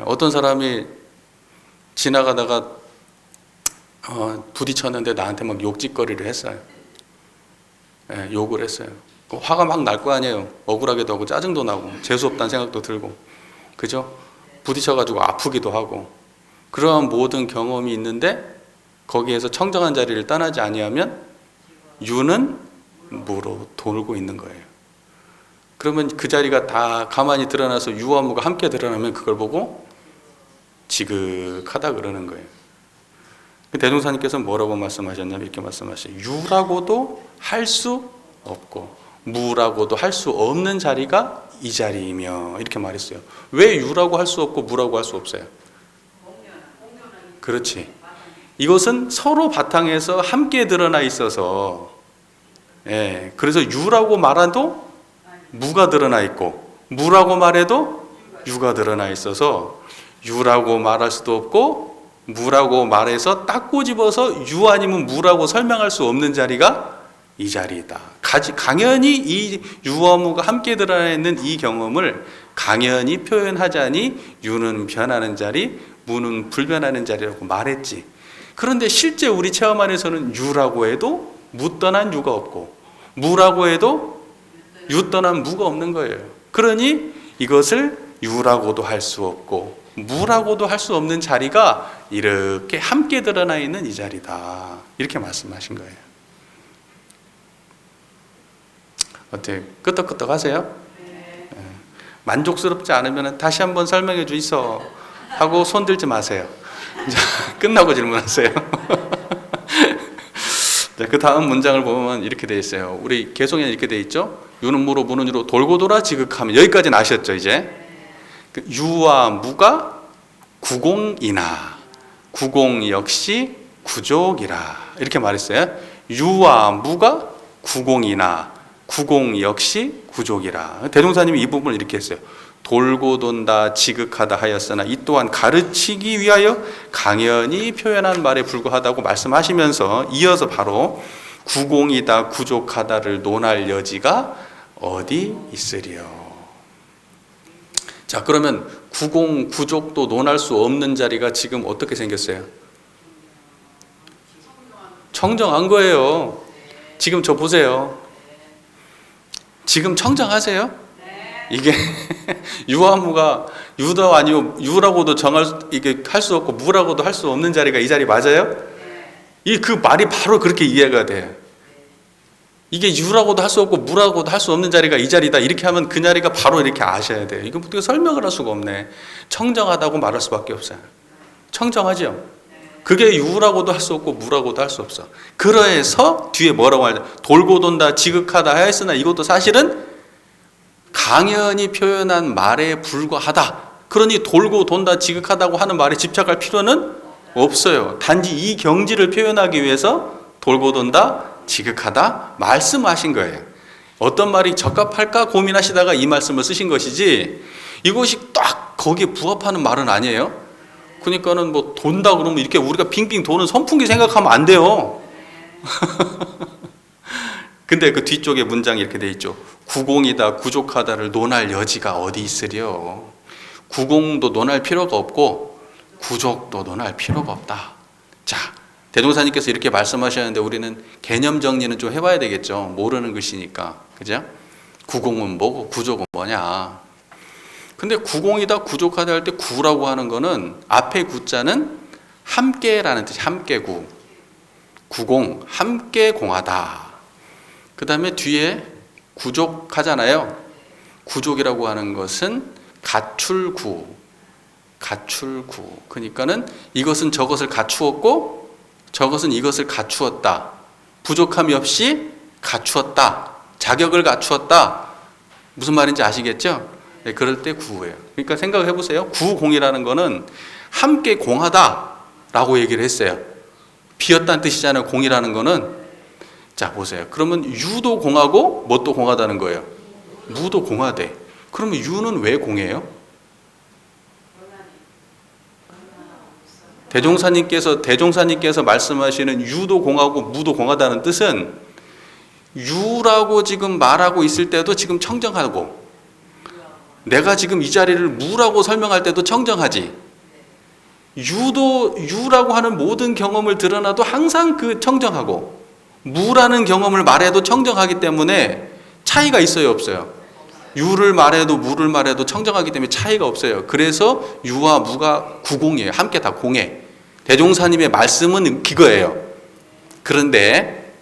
어떤 사람이 지나가다가 부딪혔는데 나한테 막 욕짓거리를 했어요. 욕을 했어요. 화가 막 날 거 아니에요. 억울하기도 하고 짜증도 나고 재수없다는 생각도 들고, 그죠? 부딪혀가지고 아프기도 하고 그러한 모든 경험이 있는데 거기에서 청정한 자리를 떠나지 아니하면 유는 무로 돌고 있는 거예요. 그러면 그 자리가 다 가만히 드러나서 유와 무가 함께 드러나면 그걸 보고 지극하다 그러는 거예요. 대종사님께서는 뭐라고 말씀하셨냐면 이렇게 말씀하셔요. 유라고도 할 수 없고 무라고도 할 수 없는 자리가 이 자리이며 이렇게 말했어요. 왜 유라고 할 수 없고 무라고 할 수 없어요? 그렇지. 이것은 서로 바탕에서 함께 드러나 있어서, 그래서 유라고 말해도 무가 드러나 있고 무라고 말해도 유가 드러나 있어서 유라고 말할 수도 없고 무라고 말해서 딱 꼬집어서 유 아니면 무라고 설명할 수 없는 자리가 이 자리이다. 강연히 이 유와 무가 함께 드러나 있는 이 경험을 강연히 표현하자니 유는 변하는 자리, 무는 불변하는 자리라고 말했지. 그런데 실제 우리 체험 안에서는 유라고 해도 무 떠난 유가 없고 무라고 해도 유 떠난 무가 없는 거예요. 그러니 이것을 유라고도 할 수 없고 무라고도 할 수 없는 자리가 이렇게 함께 드러나 있는 이 자리다. 이렇게 말씀하신 거예요. 어때요? 끄떡끄떡 하세요? 네. 만족스럽지 않으면 다시 한번 설명해 주이소 하고 손 들지 마세요. 끝나고 질문하세요. 그 다음 문장을 보면 이렇게 되어 있어요. 우리 개송에는 이렇게 되어 있죠. 유는 무로 무는 유로 돌고 돌아 지극하면, 여기까지는 아셨죠 이제? 유와 무가 구공이나 구공 역시 구족이라 이렇게 말했어요. 유와 무가 구공이나 구공 역시 구족이라. 대종사님이 이 부분을 이렇게 했어요. 돌고 돈다 지극하다 하였으나 이 또한 가르치기 위하여 강연히 표현한 말에 불과하다고 말씀하시면서 이어서 바로 구공이다 구족하다를 논할 여지가 어디 있으리요. 자, 그러면 구공 구족도 논할 수 없는 자리가 지금 어떻게 생겼어요? 청정한 거예요. 지금 저 보세요. 지금 청정하세요? 이게 유와 무가 유도 아니고 유라고도 이게 할 수 없고 무라고도 할 수 없는 자리가 이 자리 맞아요? 이 그 말이 바로 그렇게 이해가 돼요. 이게 유라고도 할 수 없고 무라고도 할 수 없는 자리가 이 자리다. 이렇게 하면 그 자리가 바로 이렇게 아셔야 돼요. 이거 어떻게 설명을 할 수가 없네. 청정하다고 말할 수밖에 없어요. 청정하죠? 그게 유라고도 할 수 없고 무라고도 할 수 없어. 그래서 뒤에 뭐라고 하냐? 돌고 돈다 지극하다 하였으나 이것도 사실은 강연히 표현한 말에 불과하다. 그러니 돌고 돈다 지극하다고 하는 말에 집착할 필요는 없어요. 단지 이 경지를 표현하기 위해서 돌고 돈다 지극하다 말씀하신 거예요. 어떤 말이 적합할까 고민하시다가 이 말씀을 쓰신 것이지 이것이 딱 거기에 부합하는 말은 아니에요. 그러니까는 뭐 돈다 그러면 이렇게 우리가 빙빙 도는 선풍기 생각하면 안 돼요. 근데 그 뒤쪽에 문장이 이렇게 돼 있죠. 구공이다 구족하다를 논할 여지가 어디 있으려. 구공도 논할 필요가 없고 구족도 논할 필요가 없다. 자, 대종사님께서 이렇게 말씀하셨는데 우리는 개념 정리는 좀 해봐야 되겠죠. 모르는 글씨니까. 그죠? 구공은 뭐고 구족은 뭐냐. 근데 구공이다, 구족하다 할 때 구라고 하는 거는 앞에 구자는 함께라는 뜻이 함께구. 구공, 함께 공하다. 그 다음에 뒤에 구족하잖아요. 구족이라고 하는 것은 가출구. 가출구. 그러니까는 이것은 저것을 갖추었고 저것은 이것을 갖추었다. 부족함이 없이 갖추었다. 자격을 갖추었다. 무슨 말인지 아시겠죠? 네, 그럴 때 구예요. 그러니까 생각을 해보세요. 구공이라는 거는 함께 공하다라고 얘기를 했어요. 비었다는 뜻이잖아요. 공이라는 거는. 자, 보세요. 그러면 유도 공하고 뭣도 공하다는 거예요. 무도 공하대. 그러면 유는 왜 공해요? 대종사님께서 말씀하시는 유도 공하고 무도 공하다는 뜻은 유라고 지금 말하고 있을 때도 지금 청정하고, 내가 지금 이 자리를 무라고 설명할 때도 청정하지. 유라고 하는 모든 경험을 드러나도 항상 그 청정하고, 무라는 경험을 말해도 청정하기 때문에 차이가 있어요, 없어요? 유를 말해도 무를 말해도 청정하기 때문에 차이가 없어요. 그래서 유와 무가 구공이에요. 함께 다 공해. 대종사님의 말씀은 그거예요. 그런데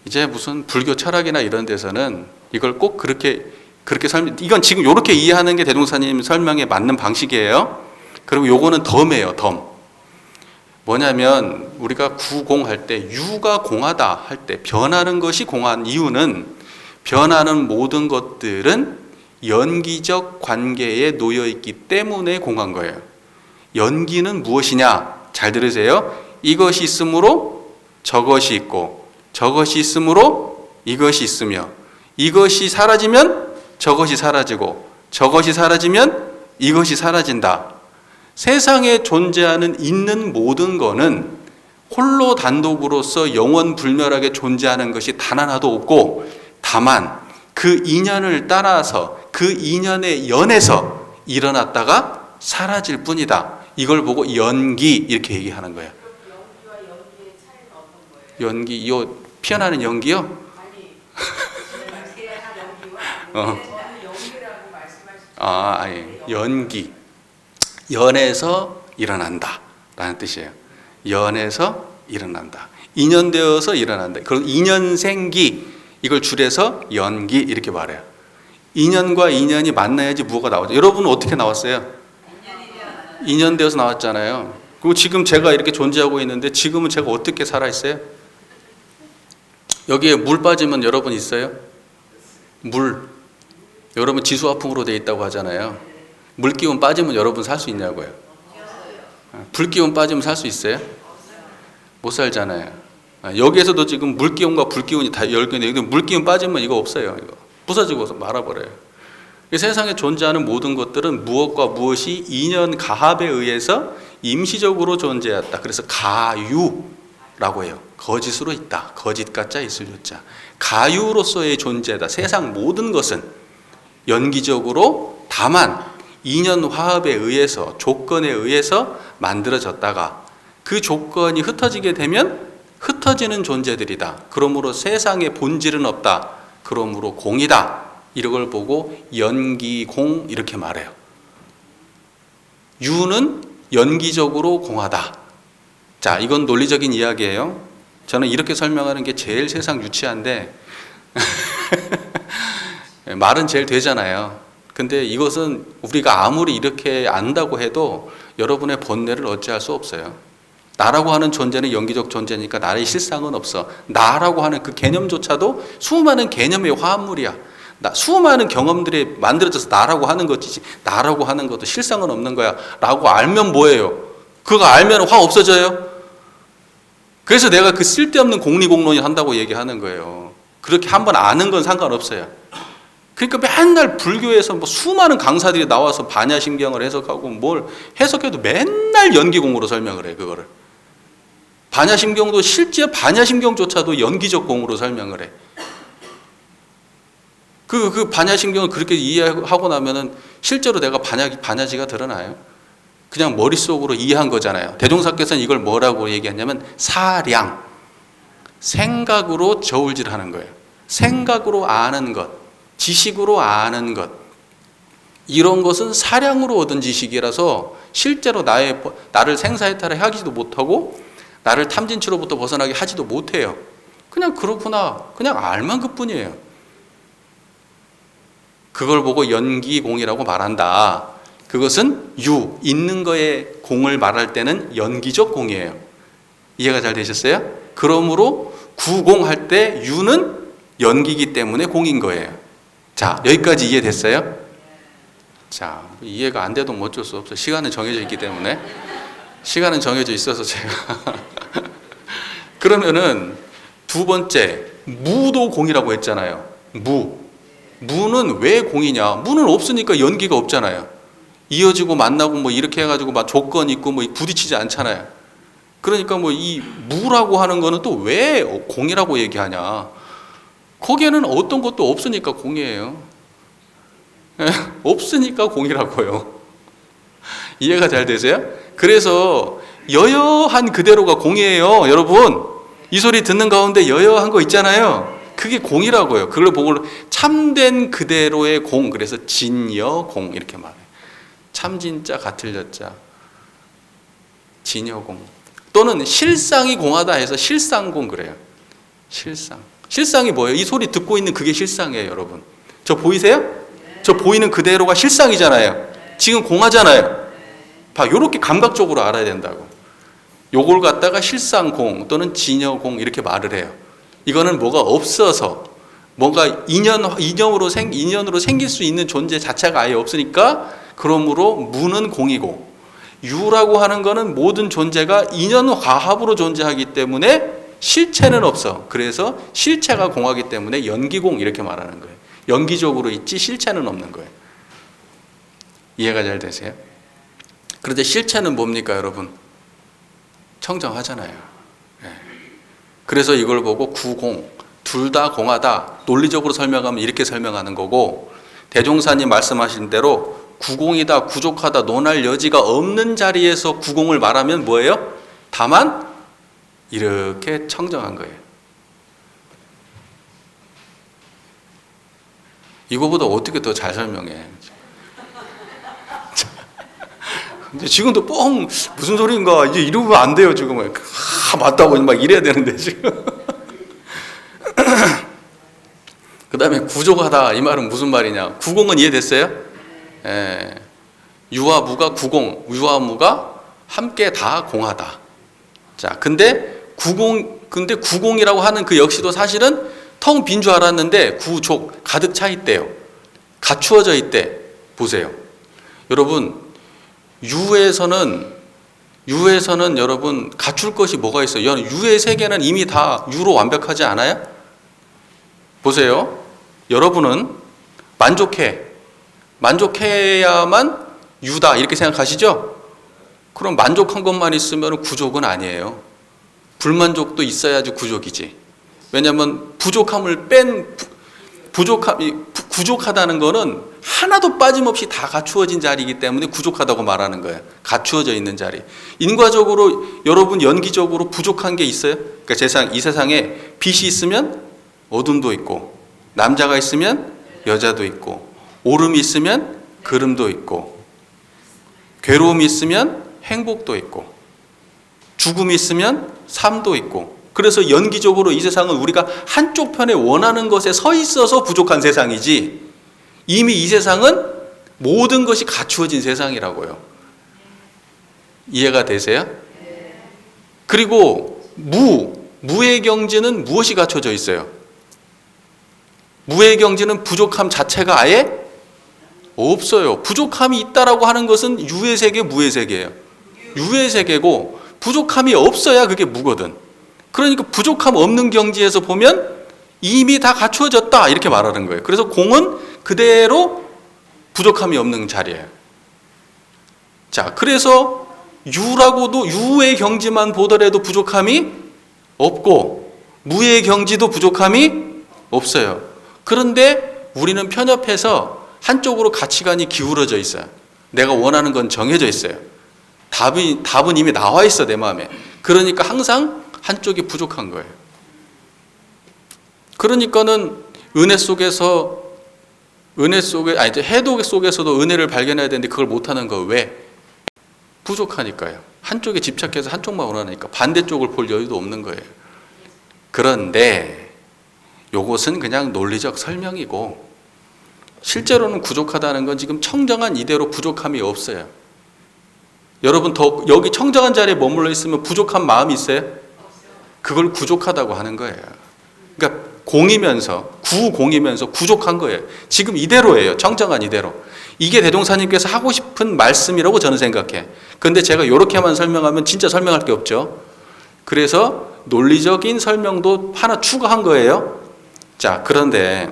이제 무슨 불교 철학이나 이런 데서는 이걸 꼭 그렇게 이건 지금 이렇게 이해하는 게 대종사님 설명에 맞는 방식이에요. 그리고 요거는 덤이에요, 덤. 뭐냐면 우리가 구공할 때 유가 공하다 할 때 변하는 것이 공한 이유는 변하는 모든 것들은 연기적 관계에 놓여 있기 때문에 공한 거예요. 연기는 무엇이냐? 잘 들으세요. 이것이 있으므로 저것이 있고, 저것이 있으므로 이것이 있으며, 이것이 사라지면 저것이 사라지고, 저것이 사라지면 이것이 사라진다. 세상에 존재하는 있는 모든 거는 홀로 단독으로서 영원불멸하게 존재하는 것이 단 하나도 없고, 다만 그 인연을 따라서 그 인연에 연해서 일어났다가 사라질 뿐이다. 이걸 보고 연기 이렇게 얘기하는 거예요. 연기와 연기의 차이는 어떤 거예요? 연기, 이 피어나는 연기요? 아니, 연기와 연기라고 말씀하시죠. 아니, 연기. 연에서 일어난다 라는 뜻이에요. 연에서 일어난다. 인연되어서 일어난다. 그럼 인연생기, 이걸 줄여서 연기 이렇게 말해요. 인연과 인연이 만나야지 무엇가 나오죠. 여러분은 어떻게 나왔어요? 인연되어서 나왔잖아요. 그리고 지금 제가 이렇게 존재하고 있는데 지금은 제가 어떻게 살아있어요? 여기에 물 빠지면 여러분 있어요? 물. 여러분 지수화풍으로 되어 있다고 하잖아요. 물기운 빠지면 여러분 살 수 있냐고요? 불기운 빠지면 살 수 있어요? 못 살잖아요. 여기에서도 지금 물기운과 불기운이 다 열개인데 물기운 빠지면 이거 없어요. 이거 부서지고 말아버려요. 세상에 존재하는 모든 것들은 무엇과 무엇이 인연 가합에 의해서 임시적으로 존재했다. 그래서 가유라고 해요. 거짓으로 있다. 거짓 가짜 있을 유자. 가유로서의 존재다. 세상 모든 것은 연기적으로 다만 인연 화합에 의해서, 조건에 의해서 만들어졌다가 그 조건이 흩어지게 되면 흩어지는 존재들이다. 그러므로 세상에 본질은 없다. 그러므로 공이다. 이런 걸 보고 연기공 이렇게 말해요. 유는 연기적으로 공하다. 자, 이건 논리적인 이야기예요. 저는 이렇게 설명하는 게 제일 세상 유치한데 말은 제일 되잖아요. 근데 이것은 우리가 아무리 이렇게 안다고 해도 여러분의 본뇌를 어찌할 수 없어요. 나라고 하는 존재는 연기적 존재니까 나의 실상은 없어. 나라고 하는 그 개념조차도 수많은 개념의 화합물이야. 수많은 경험들이 만들어져서 나라고 하는 것이지, 나라고 하는 것도 실상은 없는 거야 라고 알면 뭐예요? 그거 알면 화 없어져요? 그래서 내가 그 쓸데없는 공리공론을 한다고 얘기하는 거예요. 그렇게 한번 아는 건 상관없어요. 그러니까 맨날 불교에서 뭐 수많은 강사들이 나와서 반야심경을 해석하고 뭘 해석해도 맨날 연기공으로 설명을 해. 그거를 반야심경도 실제 반야심경조차도 연기적 공으로 설명을 해. 그 반야심경을 그렇게 이해하고 나면은 실제로 내가 반야지가 드러나요. 그냥 머릿속으로 이해한 거잖아요. 대종사께서는 이걸 뭐라고 얘기했냐면 사량, 생각으로 저울질하는 거예요. 생각으로 아는 것, 지식으로 아는 것, 이런 것은 사량으로 얻은 지식이라서 실제로 나를 생사해탈하지도 못하고 나를 탐진치로부터 벗어나게 하지도 못해요. 그냥 그렇구나, 그냥 알만 그뿐이에요. 그걸 보고 연기공이라고 말한다. 그것은 있는 거에 공을 말할 때는 연기적 공이에요. 이해가 잘 되셨어요? 그러므로 구공할 때 유는 연기이기 때문에 공인 거예요. 자, 여기까지 이해됐어요? 자, 이해가 안 돼도 어쩔 수 없어요. 시간은 정해져 있기 때문에. 시간은 정해져 있어서 제가 그러면은 두 번째, 무도 공이라고 했잖아요. 무는 왜 공이냐? 무는 없으니까 연기가 없잖아요. 이어지고 만나고 뭐 이렇게 해가지고 막 조건 있고 뭐 부딪히지 않잖아요. 그러니까 뭐 이 무라고 하는 거는 또 왜 공이라고 얘기하냐? 거기에는 어떤 것도 없으니까 공이에요. 없으니까 공이라고요. 이해가 잘 되세요? 그래서 여여한 그대로가 공이에요. 여러분, 이 소리 듣는 가운데 여여한 거 있잖아요. 그게 공이라고요. 그걸 보고 참된 그대로의 공, 그래서 진여공 이렇게 말해요. 참진자 같을 여자, 진여공. 또는 실상이 공하다 해서 실상공 그래요. 실상이 뭐예요? 이 소리 듣고 있는 그게 실상이에요, 여러분. 저 보이세요? 저 보이는 그대로가 실상이잖아요. 지금 공하잖아요. 요렇게 감각적으로 알아야 된다고. 요걸 갖다가 실상공 또는 진여공 이렇게 말을 해요. 이거는 뭐가 없어서 뭔가 인연으로 생길 수 있는 존재 자체가 아예 없으니까, 그러므로 무는 공이고, 유라고 하는 거는 모든 존재가 인연 화합으로 존재하기 때문에 실체는 없어. 그래서 실체가 공하기 때문에 연기공 이렇게 말하는 거예요. 연기적으로 있지 실체는 없는 거예요. 이해가 잘 되세요? 그런데 실체는 뭡니까, 여러분? 청정하잖아요. 그래서 이걸 보고 구공, 둘 다 공하다. 논리적으로 설명하면 이렇게 설명하는 거고, 대종사님 말씀하신 대로 구공이다, 부족하다, 논할 여지가 없는 자리에서 구공을 말하면 뭐예요? 다만 이렇게 청정한 거예요. 이거보다 어떻게 더 잘 설명해? 지금도 뻥 무슨 소리인가 이제 이러면 안 돼요. 지금은 맞다고 막 이래야 되는데 지금. 그 다음에 구족하다 이 말은 무슨 말이냐? 구공은 이해됐어요? 유와 무가 구공, 유와 무가 함께 다 공하다. 자, 근데 구공이라고 하는 그 역시도 사실은 텅 빈 줄 알았는데 구족 가득 차 있대요. 갖추어져 있대. 보세요, 여러분. 유에서는 여러분 갖출 것이 뭐가 있어요? 유의 세계는 이미 다 유로 완벽하지 않아요? 보세요. 여러분은 만족해야만 유다 이렇게 생각하시죠? 그럼 만족한 것만 있으면 구족은 아니에요. 불만족도 있어야지 구족이지. 왜냐하면 부족하다는 거는 하나도 빠짐없이 다 갖추어진 자리이기 때문에 부족하다고 말하는 거예요. 갖추어져 있는 자리. 인과적으로 여러분 연기적으로 부족한 게 있어요? 그러니까 이 세상에 빛이 있으면 어둠도 있고, 남자가 있으면 여자도 있고, 오름이 있으면 그름도 있고, 괴로움이 있으면 행복도 있고, 죽음이 있으면 삶도 있고. 그래서 연기적으로 이 세상은 우리가 한쪽 편에 원하는 것에 서 있어서 부족한 세상이지, 이미 이 세상은 모든 것이 갖추어진 세상이라고요. 이해가 되세요? 그리고 무의 경지는 무엇이 갖춰져 있어요? 무의 경지는 부족함 자체가 아예 없어요. 부족함이 있다라고 하는 것은 유의 세계, 무의 세계예요. 유의 세계고, 부족함이 없어야 그게 무거든. 그러니까 부족함 없는 경지에서 보면 이미 다 갖추어졌다 이렇게 말하는 거예요. 그래서 공은 그대로 부족함이 없는 자리예요. 자, 그래서 유의 경지만 보더라도 부족함이 없고, 무의 경지도 부족함이 없어요. 그런데 우리는 편협해서 한쪽으로 가치관이 기울어져 있어요. 내가 원하는 건 정해져 있어요. 답은 이미 나와 있어, 내 마음에. 그러니까 항상 한쪽이 부족한 거예요. 그러니까는 은혜 속에서 은혜 속에, 아니, 해도 속에서도 은혜를 발견해야 되는데 그걸 못하는 거 왜? 부족하니까요. 한쪽에 집착해서 한쪽만 원하니까 반대쪽을 볼 여유도 없는 거예요. 그런데 요것은 그냥 논리적 설명이고 실제로는 부족하다는 건 지금 청정한 이대로 부족함이 없어요. 여러분 더 여기 청정한 자리에 머물러 있으면 부족한 마음이 있어요? 그걸 부족하다고 하는 거예요. 그러니까 공이면서 구공이면서 부족한 거예요. 지금 이대로예요. 청정한 이대로. 이게 대종사님께서 하고 싶은 말씀이라고 저는 생각해. 그런데 제가 이렇게만 설명하면 진짜 설명할 게 없죠. 그래서 논리적인 설명도 하나 추가한 거예요. 자, 그런데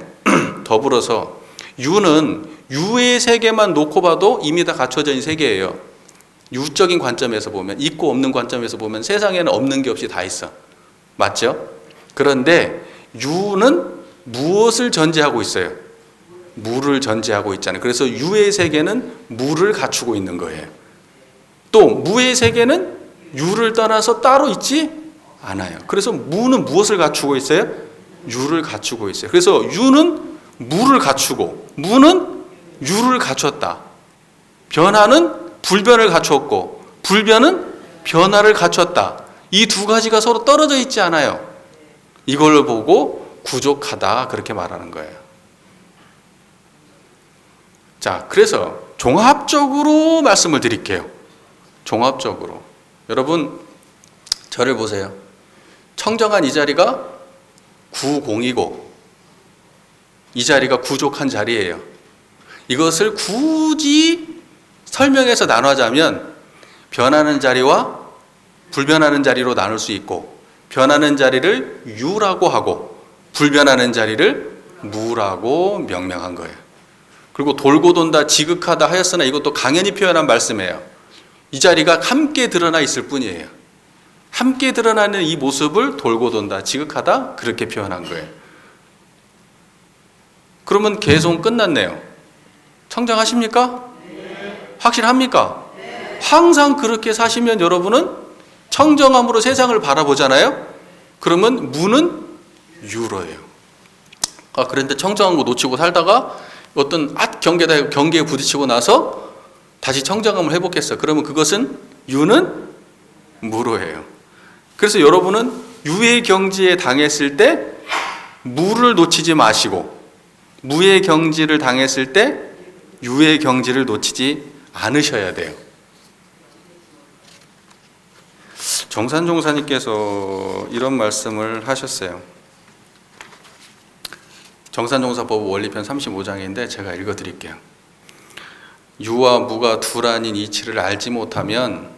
더불어서 유는 유의 세계만 놓고 봐도 이미 다 갖춰져 있는 세계예요. 유적인 관점에서 보면, 있고 없는 관점에서 보면 세상에는 없는 게 없이 다 있어. 맞죠? 그런데 유는 무엇을 전제하고 있어요? 무를 전제하고 있잖아요. 그래서 유의 세계는 무를 갖추고 있는 거예요. 또 무의 세계는 유를 떠나서 따로 있지 않아요. 그래서 무는 무엇을 갖추고 있어요? 유를 갖추고 있어요. 그래서 유는 무를 갖추고 무는 유를 갖췄다. 변화는 불변을 갖췄고 불변은 변화를 갖췄다. 이 두 가지가 서로 떨어져 있지 않아요. 이걸 보고 부족하다 그렇게 말하는 거예요. 자, 그래서 종합적으로 말씀을 드릴게요. 종합적으로. 여러분 저를 보세요. 청정한 이 자리가 구공이고 이 자리가 부족한 자리예요. 이것을 굳이 설명해서 나누자면 변하는 자리와 불변하는 자리로 나눌 수 있고 변하는 자리를 유라고 하고 불변하는 자리를 무라고 명명한 거예요. 그리고 돌고 돈다 지극하다 하였으나 이것도 강연히 표현한 말씀이에요. 이 자리가 함께 드러나 있을 뿐이에요. 함께 드러나는 이 모습을 돌고 돈다 지극하다 그렇게 표현한 거예요. 그러면 개송 끝났네요. 청정하십니까? 네. 확실합니까? 네. 항상 그렇게 사시면 여러분은 청정함으로 세상을 바라보잖아요. 그러면 무는 유로예요. 그런데 청정한 거 놓치고 살다가 어떤 경계에 부딪히고 나서 다시 청정함을 회복했어요. 그러면 그것은 유는 무로예요. 그래서 여러분은 유의 경지에 당했을 때 무를 놓치지 마시고 무의 경지를 당했을 때 유의 경지를 놓치지 않으셔야 돼요. 정산종사님께서 이런 말씀을 하셨어요. 정산종사법 원리편 35장인데 제가 읽어드릴게요. 유와 무가 둘 아닌 이치를 알지 못하면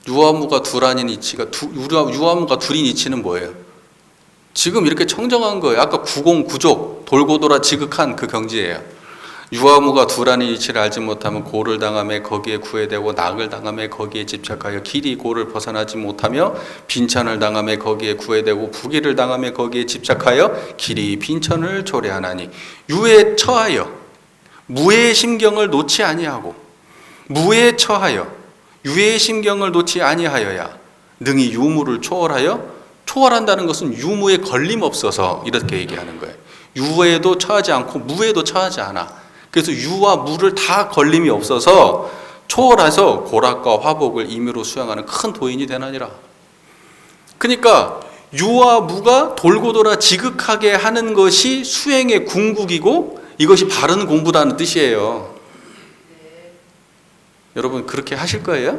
유와 무가 둘 아닌 이치가 유와 무가 둘인 이치는 뭐예요? 지금 이렇게 청정한 거예요. 아까 구공구족 돌고 돌아 지극한 그 경지예요. 유와 무가 둘 아닌 이치를 알지 못하면 고를 당하며 거기에 구애되고 낙을 당하며 거기에 집착하여 길이 고를 벗어나지 못하며 빈천을 당하며 거기에 구애되고 부기를 당하며 거기에 집착하여 길이 빈천을 초래하나니 유에 처하여 무의 심경을 놓지 아니하고 무에 처하여 유의 심경을 놓지 아니하여야 능히 유무를 초월한다는 것은 유무에 걸림없어서 이렇게 얘기하는 거예요. 유에도 처하지 않고 무에도 처하지 않아. 그래서 유와 무를 다 걸림이 없어서 초월해서 고락과 화복을 임의로 수양하는 큰 도인이 되나니라. 그러니까 유와 무가 돌고 돌아 지극하게 하는 것이 수행의 궁극이고 이것이 바른 공부다는 뜻이에요. 여러분 그렇게 하실 거예요?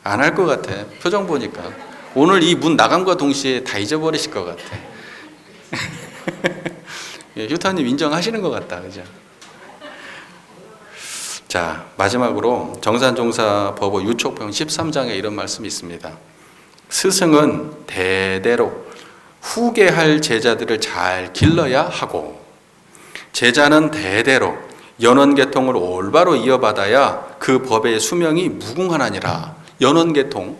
안 할 것 같아. 표정 보니까. 오늘 이 문 나감과 동시에 다 잊어버리실 것 같아. 예, 휴타님 인정하시는 것 같다. 그죠? 자, 마지막으로 정산종사법의 유촉평 13장에 이런 말씀이 있습니다. 스승은 대대로 후계할 제자들을 잘 길러야 하고 제자는 대대로 연원계통을 올바로 이어받아야 그 법의 수명이 무궁하나니라. 연원계통,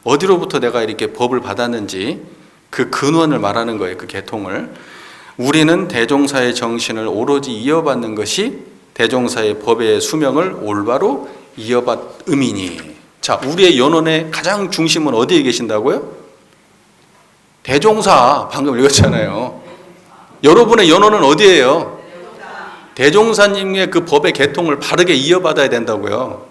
어디로부터 내가 이렇게 법을 받았는지 그 근원을 말하는 거예요. 그 계통을. 우리는 대종사의 정신을 오로지 이어받는 것이 대종사의 법의 수명을 올바로 이어받음이니. 자, 우리의 연원의 가장 중심은 어디에 계신다고요? 대종사. 방금 읽었잖아요. 여러분의 연원은 어디예요? 대종사님의 그 법의 계통을 바르게 이어받아야 된다고요.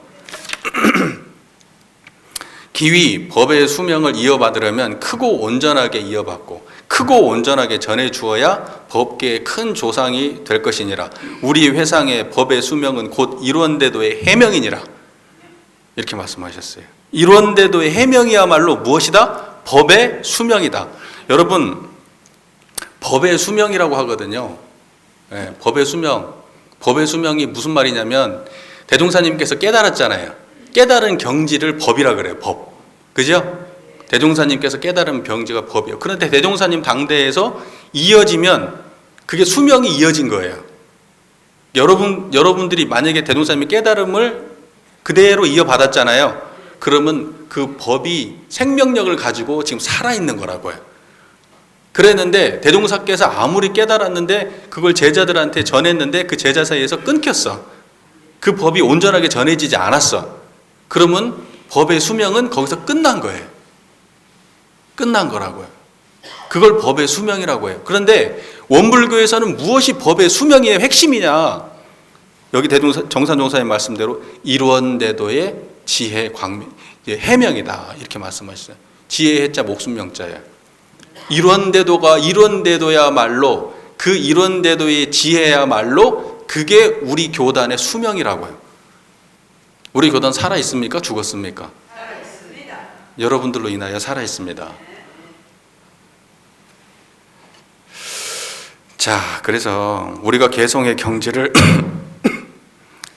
기위, 법의 수명을 이어받으려면 크고 온전하게 이어받고 크고 온전하게 전해주어야 법계의 큰 조상이 될 것이니라. 우리 회상의 법의 수명은 곧 일원대도의 해명이니라. 이렇게 말씀하셨어요. 일원대도의 해명이야말로 무엇이다? 법의 수명이다. 여러분, 법의 수명이라고 하거든요. 네, 법의 수명. 법의 수명이 무슨 말이냐면 대종사님께서 깨달았잖아요. 깨달은 경지를 법이라 그래요. 법. 그죠? 대종사님께서 깨달은 경지가 법이에요. 그런데 대종사님 당대에서 이어지면 그게 수명이 이어진 거예요. 여러분들이 만약에 대종사님의 깨달음을 그대로 이어받았잖아요. 그러면 그 법이 생명력을 가지고 지금 살아있는 거라고요. 그랬는데 대종사께서 아무리 깨달았는데 그걸 제자들한테 전했는데 그 제자 사이에서 끊겼어. 그 법이 온전하게 전해지지 않았어. 그러면 법의 수명은 거기서 끝난 거예요. 끝난 거라고요. 그걸 법의 수명이라고 해요. 그런데 원불교에서는 무엇이 법의 수명의 핵심이냐? 여기 정산종사님 말씀대로 일원대도의 지혜 광명, 해명이다 이렇게 말씀하셨어요. 지혜 해자 목숨명자예요. 일원대도야말로 그 일원대도의 지혜야말로 그게 우리 교단의 수명이라고요. 우리 교단 살아 있습니까? 죽었습니까? 살아 있습니다. 여러분들로 인하여 살아 있습니다. 자, 그래서 우리가 개성의 경지를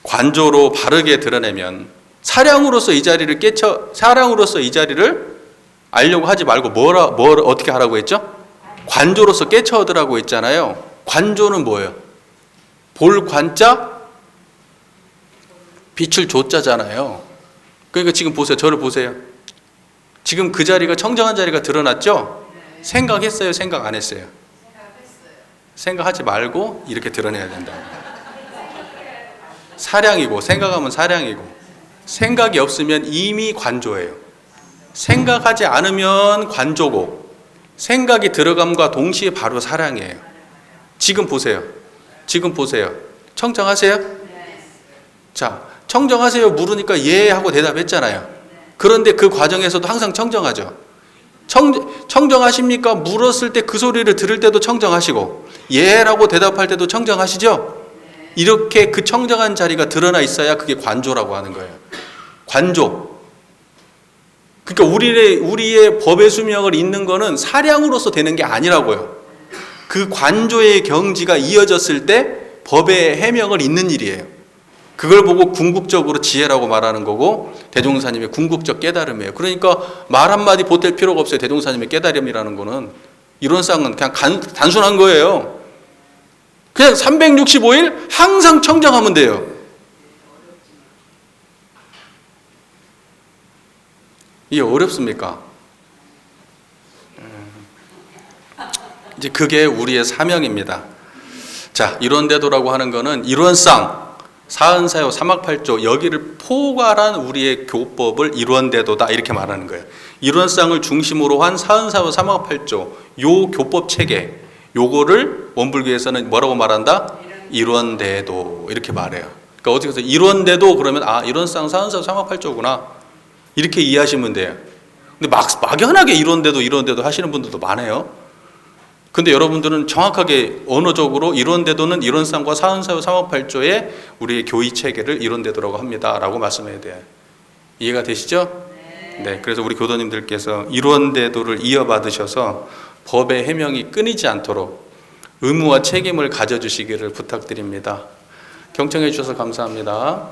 관조로 바르게 드러내면 사량으로서 이 자리를 알려고 하지 말고 뭘 어떻게 하라고 했죠? 관조로서 깨쳐 얻으라고 했잖아요. 관조는 뭐예요? 볼 관자 빛을 조자잖아요. 그러니까 지금 보세요. 저를 보세요. 지금 그 자리가 청정한 자리가 드러났죠? 생각했어요? 생각 안 했어요? 생각하지 말고 이렇게 드러내야 된다. 사량이고 생각하면 사량이고 생각이 없으면 이미 관조예요. 생각하지 않으면 관조고 생각이 들어감과 동시에 바로 사량이에요. 지금 보세요. 청정하세요? 자, 청정하세요 물으니까 예 하고 대답했잖아요. 그런데 그 과정에서도 항상 청정하죠. 청정하십니까? 물었을 때 그 소리를 들을 때도 청정하시고 예라고 대답할 때도 청정하시죠? 이렇게 그 청정한 자리가 드러나 있어야 그게 관조라고 하는 거예요. 관조. 그러니까 우리의 법의 수명을 잇는 거는 사량으로서 되는 게 아니라고요. 그 관조의 경지가 이어졌을 때 법의 해명을 잇는 일이에요. 그걸 보고 궁극적으로 지혜라고 말하는 거고 대종사님의 궁극적 깨달음이에요. 그러니까 말 한마디 보탤 필요가 없어요. 대종사님의 깨달음이라는 거는 이론상은 그냥 단순한 거예요. 그냥 365일 항상 청정하면 돼요. 이게 어렵습니까? 이제 그게 우리의 사명입니다. 자, 일원대도라고 하는 거는 일원상 사은사요 삼학팔조 여기를 포괄한 우리의 교법을 일원대도다 이렇게 말하는 거예요. 일원상을 중심으로 한 사은사요 삼학팔조 요 교법 체계 요거를 원불교에서는 뭐라고 말한다? 일원대도 이렇게 말해요. 그러니까 어떻게 해서 일원대도 그러면 일원상 사은사요 삼학팔조구나 이렇게 이해하시면 돼요. 근데 막연하게 일원대도 하시는 분들도 많아요. 근데 여러분들은 정확하게 언어적으로 일원대도는 일원상과 사은사요 삼학팔조의 우리의 교의 체계를 일원대도라고 합니다 라고 말씀해야 돼요. 이해가 되시죠? 네. 그래서 우리 교도님들께서 일원대도를 이어받으셔서 법의 해명이 끊이지 않도록 의무와 책임을 가져주시기를 부탁드립니다. 경청해 주셔서 감사합니다.